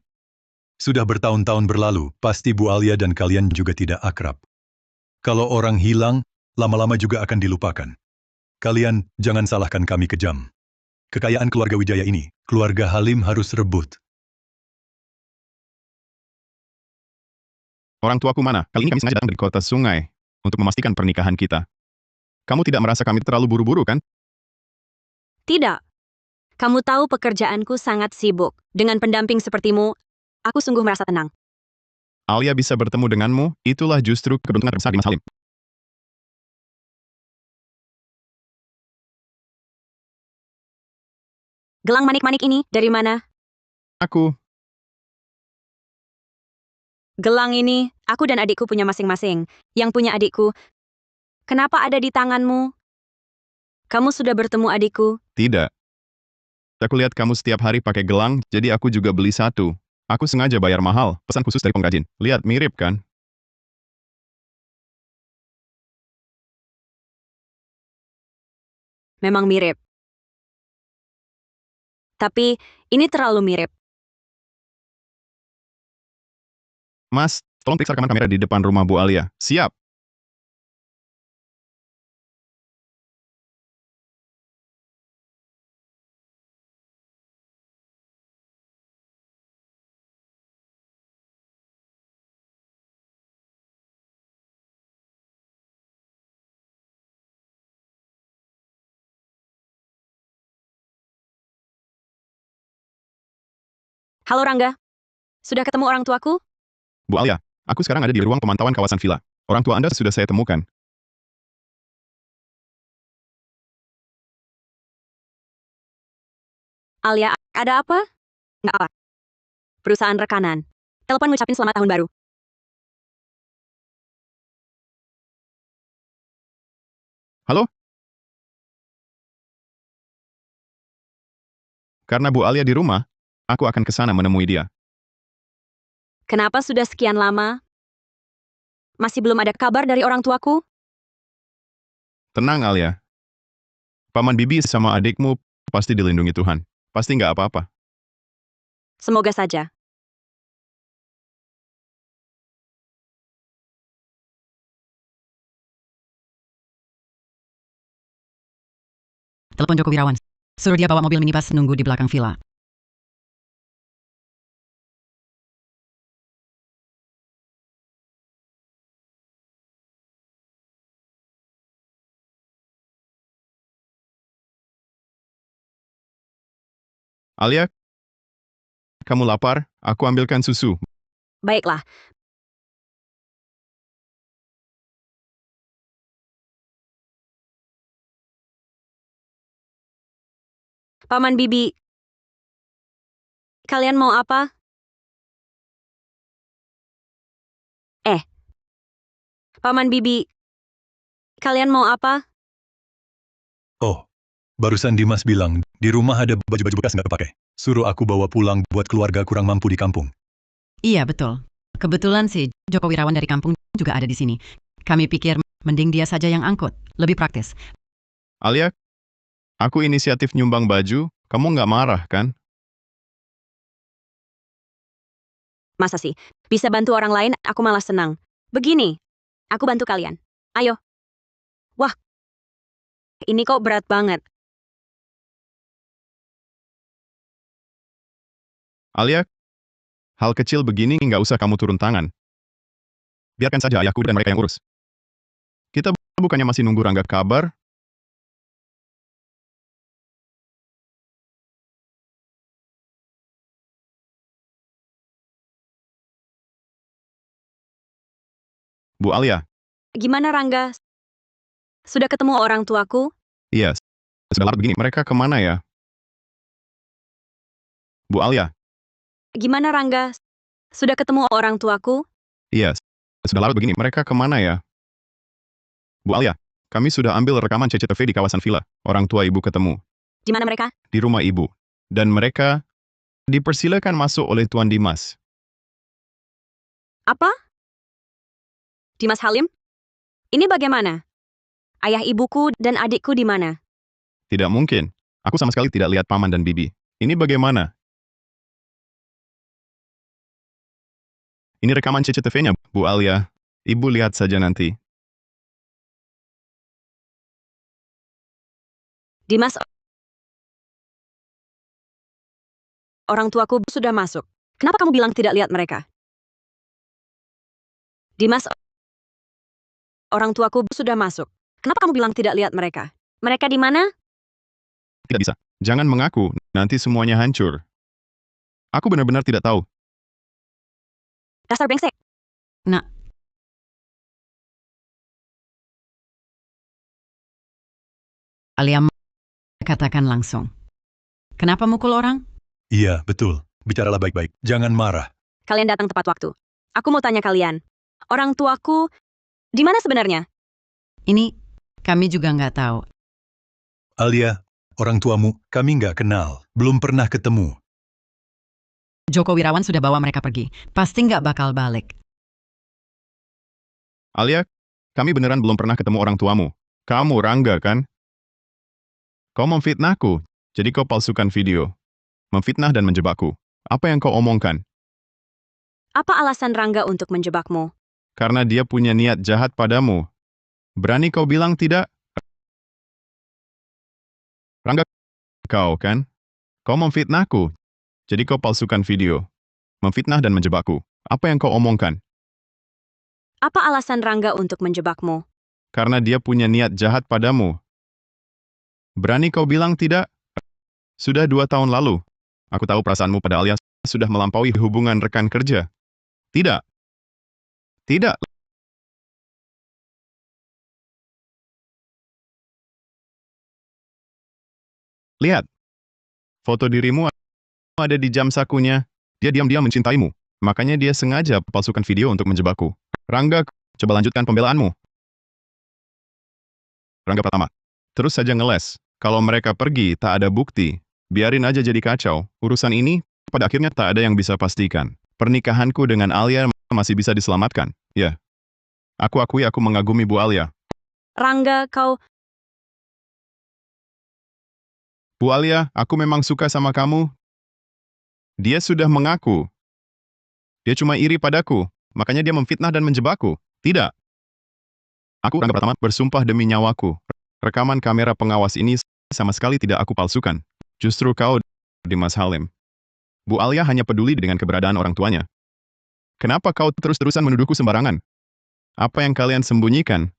Sudah bertahun-tahun berlalu, pasti Bu Alia dan kalian juga tidak akrab. Kalau orang hilang, lama-lama juga akan dilupakan. Kalian jangan salahkan kami kejam. Kekayaan keluarga Wijaya ini, keluarga Halim harus rebut. Orang tuaku mana? Kali ini kami sengaja datang dari kota sungai untuk memastikan pernikahan kita. Kamu tidak merasa kami terlalu buru-buru, kan? Tidak. Kamu tahu pekerjaanku sangat sibuk. Dengan pendamping sepertimu, aku sungguh merasa tenang. Alia bisa bertemu denganmu, itulah justru keberuntungan terbesar di Mas Halim. Gelang manik-manik ini dari mana? Aku, Gelang ini, aku dan adikku punya masing-masing. Yang punya adikku, kenapa ada di tanganmu? Kamu sudah bertemu adikku? tidak. Aku lihat kamu setiap hari pakai gelang, jadi aku juga beli satu. Aku sengaja bayar mahal, pesan khusus dari pengrajin. Lihat, mirip kan? Memang mirip. Tapi, ini terlalu mirip. Mas, tolong periksa rekaman kamera di depan rumah Bu Alia. Siap. Halo Rangga, sudah ketemu orang tuaku? Bu Alia, aku sekarang ada di ruang pemantauan kawasan villa. Orang tua Anda sudah saya temukan. Alia, ada apa? Nggak apa. Perusahaan rekanan. Telepon ngucapin selamat tahun baru. Halo? Karena Bu Alia di rumah, aku akan ke sana menemui dia. Kenapa sudah sekian lama? Masih belum ada kabar dari orang tuaku? Tenang, Alia. Paman Bibi sama adikmu pasti dilindungi Tuhan. Pasti nggak apa-apa. Semoga saja. Telepon Joko Wirawan. Suruh dia bawa mobil minibus nunggu di belakang villa. Alia, kamu lapar? Aku ambilkan susu. Baiklah, Paman Bibi. Kalian mau apa? Paman Bibi. Kalian mau apa? Oh, barusan Dimas bilang, di rumah ada baju-baju bekas nggak kepake. Suruh aku bawa pulang buat keluarga kurang mampu di kampung. Iya, betul. Kebetulan sih, Joko Wirawan dari kampung juga ada di sini. Kami pikir mending dia saja yang angkut. Lebih praktis. Alia, aku inisiatif nyumbang baju, kamu nggak marah, kan? Masa sih? Bisa bantu orang lain, aku malah senang. Begini, aku bantu kalian. Ayo. Wah, ini kok berat banget. Alia, hal kecil begini nggak usah kamu turun tangan. Biarkan saja ayahku dan mereka yang urus. Kita bukannya masih nunggu Rangga kabar? Bu Alia, Gimana Rangga? Sudah ketemu orang tuaku? iya, sudah larut begini. Mereka kemana ya? Bu Alia, Gimana Rangga? Sudah ketemu orang tuaku? iya, sudah larut begini. Mereka kemana ya? Bu Alia, kami sudah ambil rekaman CCTV di kawasan villa. Orang tua ibu ketemu Di mana mereka? di rumah ibu. Dan mereka dipersilakan masuk oleh Tuan Dimas. Apa? Dimas Halim? Ini bagaimana? Ayah ibuku dan adikku di mana? Tidak mungkin. Aku sama sekali tidak lihat paman dan bibi. Ini bagaimana? Ini rekaman CCTV-nya, Bu Alia. Ibu lihat saja nanti. Dimas, orang tuaku sudah masuk. Kenapa kamu bilang tidak lihat mereka? Dimas, orang tuaku sudah masuk. Kenapa kamu bilang tidak lihat mereka? Mereka di mana? Tidak bisa. Jangan mengaku, nanti semuanya hancur. Aku benar-benar tidak tahu. Dasar brengsek. Nak, Alia katakan langsung. Kenapa mukul orang? Iya, betul. Bicaralah baik-baik. Jangan marah. Kalian datang tepat waktu. Aku mau tanya kalian. Orang tuaku di mana sebenarnya? Ini kami juga nggak tahu. Alia, orang tuamu, kami nggak kenal. Belum pernah ketemu. Joko Wirawan sudah bawa mereka pergi. Pasti nggak bakal balik. Alia, kami beneran belum pernah ketemu orang tuamu. Kamu Rangga, kan? Kau memfitnahku, jadi kau palsukan video. Memfitnah dan menjebakku. Apa yang kau omongkan? Apa alasan Rangga untuk menjebakmu? Karena dia punya niat jahat padamu. Berani kau bilang tidak? Rangga, kau kan? Kau memfitnahku, jadi kau palsukan video. Memfitnah dan menjebakku. Apa yang kau omongkan? Apa alasan Rangga untuk menjebakmu? Karena dia punya niat jahat padamu. Berani kau bilang tidak? Sudah 2 tahun lalu. Aku tahu perasaanmu pada Alia sudah melampaui hubungan rekan kerja. Tidak. Tidak. Lihat. Foto dirimu ada di jam sakunya. Dia diam-diam mencintaimu. Makanya dia sengaja palsukan video untuk menjebakku. Rangga, coba lanjutkan pembelaanmu. Rangga Pratama. Terus saja ngeles. Kalau mereka pergi, tak ada bukti. Biarin aja jadi kacau. Urusan ini, pada akhirnya tak ada yang bisa pastikan. Pernikahanku dengan Alia masih bisa diselamatkan. Ya. Aku akui aku mengagumi Bu Alia. Rangga, kau... Bu Alia, aku memang suka sama kamu. Dia sudah mengaku. Dia cuma iri padaku. Makanya dia memfitnah dan menjebakku. Tidak. Aku Rangga Pratama bersumpah demi nyawaku. Rekaman kamera pengawas ini sama sekali tidak aku palsukan. Justru kau, Dimas Halim. Bu Alia hanya peduli dengan keberadaan orang tuanya. Kenapa kau terus-terusan menuduhku sembarangan? Apa yang kalian sembunyikan?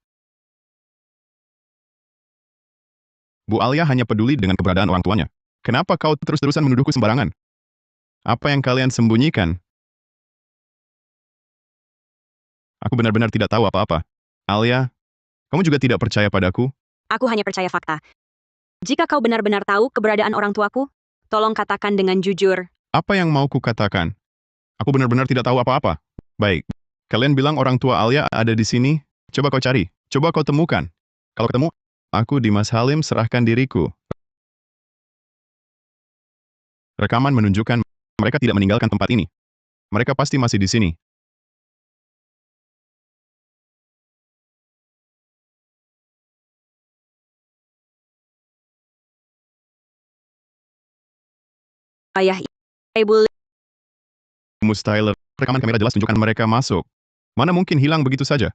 Bu Alia hanya peduli dengan keberadaan orang tuanya. Kenapa kau terus-terusan menuduhku sembarangan? Apa yang kalian sembunyikan? Aku benar-benar tidak tahu apa-apa. Alia, kamu juga tidak percaya padaku? Aku hanya percaya fakta. Jika kau benar-benar tahu keberadaan orang tuaku, tolong katakan dengan jujur. Apa yang mau ku katakan? Aku benar-benar tidak tahu apa-apa. Baik. Kalian bilang orang tua Alia ada di sini? Coba kau cari. Coba kau temukan. Kalau ketemu, aku Dimas Halim serahkan diriku. Rekaman menunjukkan mereka tidak meninggalkan tempat ini. Mereka pasti masih di sini. Ayah ibu Mustahil. Rekaman kamera jelas tunjukkan mereka masuk. Mana mungkin hilang begitu saja?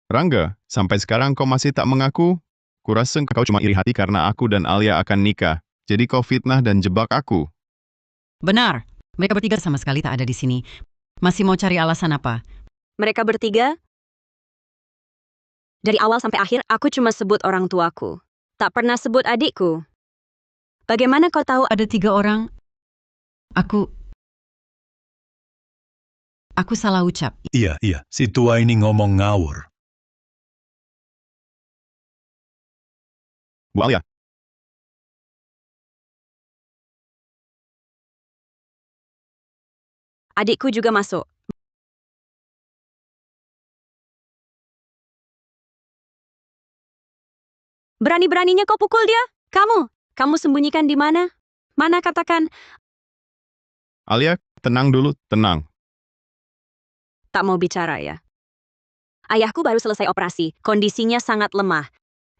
Rangga, sampai sekarang kau masih tak mengaku? Kurasa kau cuma iri hati karena aku dan Alia akan nikah. Jadi kau fitnah dan jebak aku. Benar. Mereka bertiga sama sekali tak ada di sini. Masih mau cari alasan apa? mereka bertiga? Dari awal sampai akhir, aku cuma sebut orang tuaku. tak pernah sebut adikku. Bagaimana kau tahu Ada 3 orang. Aku salah ucap. Iya, si tua ini ngomong ngawur. Bu Alia, adikku juga masuk? Berani-beraninya kau pukul dia? Kamu sembunyikan di mana? Mana katakan, Alia, tenang dulu, tenang. tak mau bicara ya. Ayahku baru selesai operasi, kondisinya sangat lemah.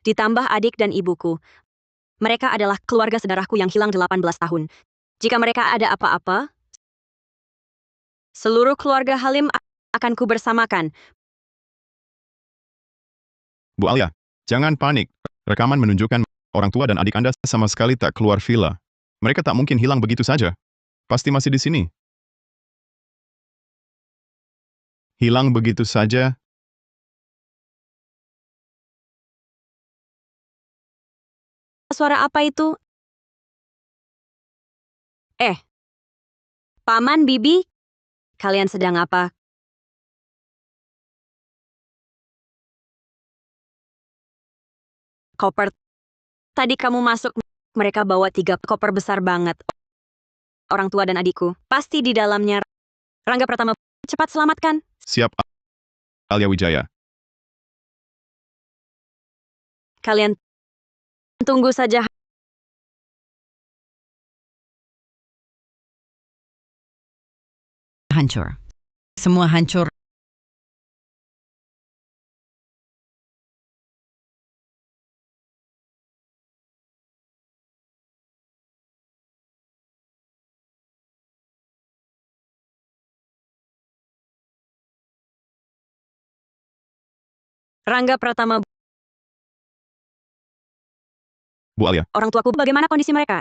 Ditambah adik dan ibuku. Mereka adalah keluarga saudaraku yang hilang 18 tahun. Jika mereka ada apa-apa, seluruh keluarga Halim akan kubersamakan. Bu Alia, jangan panik. Rekaman menunjukkan orang tua dan adik Anda sama sekali tak keluar villa. Mereka tak mungkin hilang begitu saja. Pasti masih di sini. Hilang begitu saja? Suara apa itu? Paman, Bibi, kalian sedang apa? Koper. Tadi kamu masuk, mereka bawa 3 koper besar banget. Orang tua dan adikku. Pasti di dalamnya. Rangga Pratama, cepat selamatkan. Siap, Alia Wijaya. Kalian tunggu saja. Hancur. Semua hancur. Rangga Pratama, Bu Alia, orang tuaku, bagaimana kondisi mereka?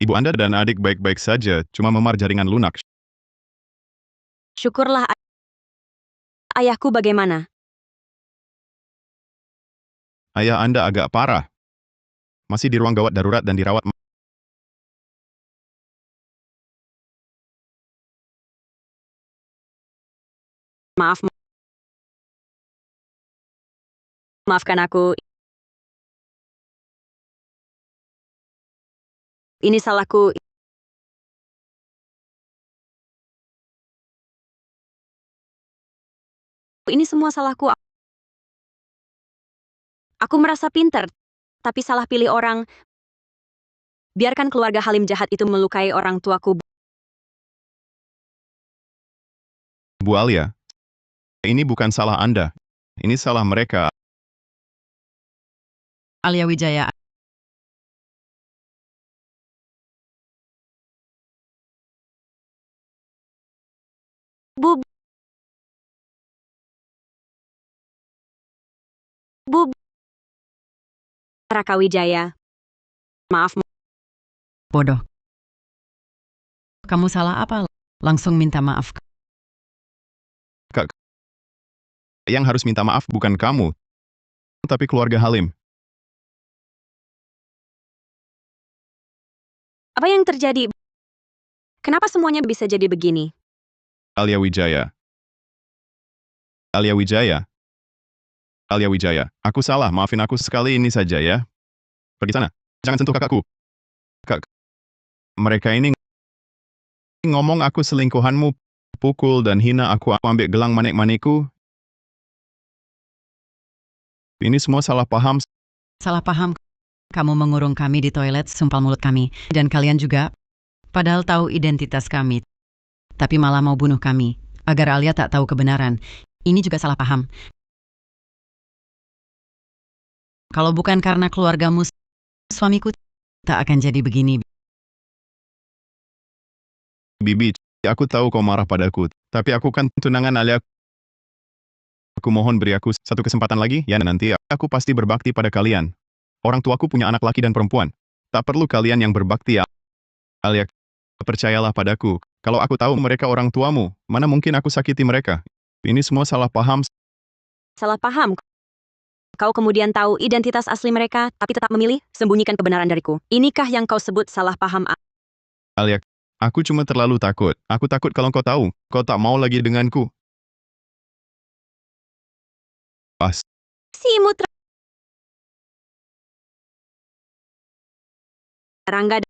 ibu Anda dan adik baik-baik saja, cuma memar jaringan lunak. Syukurlah. Ayahku bagaimana? Ayah Anda agak parah. Masih di ruang gawat darurat dan dirawat. Maaf. Maafkan aku. Ini salahku. Ini semua salahku. Aku merasa pintar, tapi salah pilih orang. Biarkan keluarga Halim jahat itu melukai orang tuaku. Bu Alia, ini bukan salah Anda. Ini salah mereka. Alia Wijaya. Bu. Raka Wijaya. Maaf. Bodoh. Kamu salah apa? Langsung minta maaf. Yang harus minta maaf bukan kamu, tapi keluarga Halim. Apa yang terjadi? Kenapa semuanya bisa jadi begini? Alia Wijaya. Alia Wijaya. Alia Wijaya, aku salah, maafin aku sekali ini saja ya. Pergi sana, jangan sentuh kakakku. Mereka ini ngomong aku selingkuhanmu, pukul dan hina aku ambil gelang manik-manikku. Ini semua salah paham. Salah paham. Kamu mengurung kami di toilet, sumpal mulut kami. Dan kalian juga. Padahal tahu identitas kami. Tapi malah mau bunuh kami. Agar Alia tak tahu kebenaran. Ini juga salah paham. Kalau bukan karena keluargamu, suamiku tak akan jadi begini. Bibi, aku tahu kau marah padaku, tapi aku kan tunangan Alia. Aku mohon beri aku satu kesempatan lagi, ya nanti aku pasti berbakti pada kalian. Orang tuaku punya anak laki dan perempuan. Tak perlu kalian yang berbakti ya. Alia, percayalah padaku. Kalau aku tahu mereka orang tuamu, mana mungkin aku sakiti mereka. Ini semua salah paham. Salah paham. kau kemudian tahu identitas asli mereka, tapi tetap memilih sembunyikan kebenaran dariku. Inikah yang kau sebut salah paham? Alia, aku cuma terlalu takut. Aku takut kalau kau tahu, kau tak mau lagi denganku. Pas. Si Mutra Rangga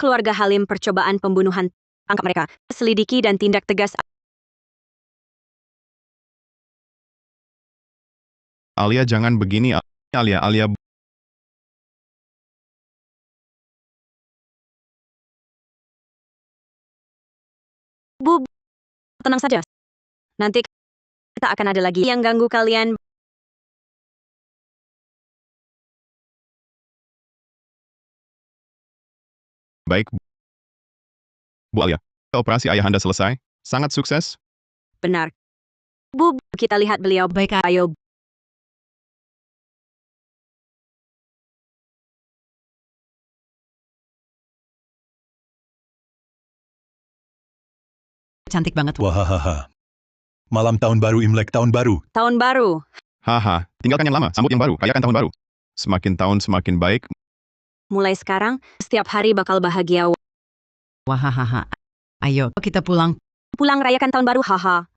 keluarga Halim percobaan pembunuhan. Tangkap mereka, selidiki dan tindak tegas. Alia jangan begini, Alia. Bu, tenang saja. Nanti tak akan ada lagi yang ganggu kalian. Baik, Bu Alia. Operasi Ayahanda selesai. Sangat sukses. Benar. Bu, kita lihat beliau. Baik, Ayo. Cantik banget. Wahahaha. Malam tahun baru Imlek tahun baru. Tahun baru. Haha, tinggalkan yang lama, sambut yang baru, rayakan tahun baru. Semakin tahun semakin baik. Mulai sekarang, setiap hari bakal bahagia. Wahahaha. Ayo, kita pulang. Pulang rayakan tahun baru, haha.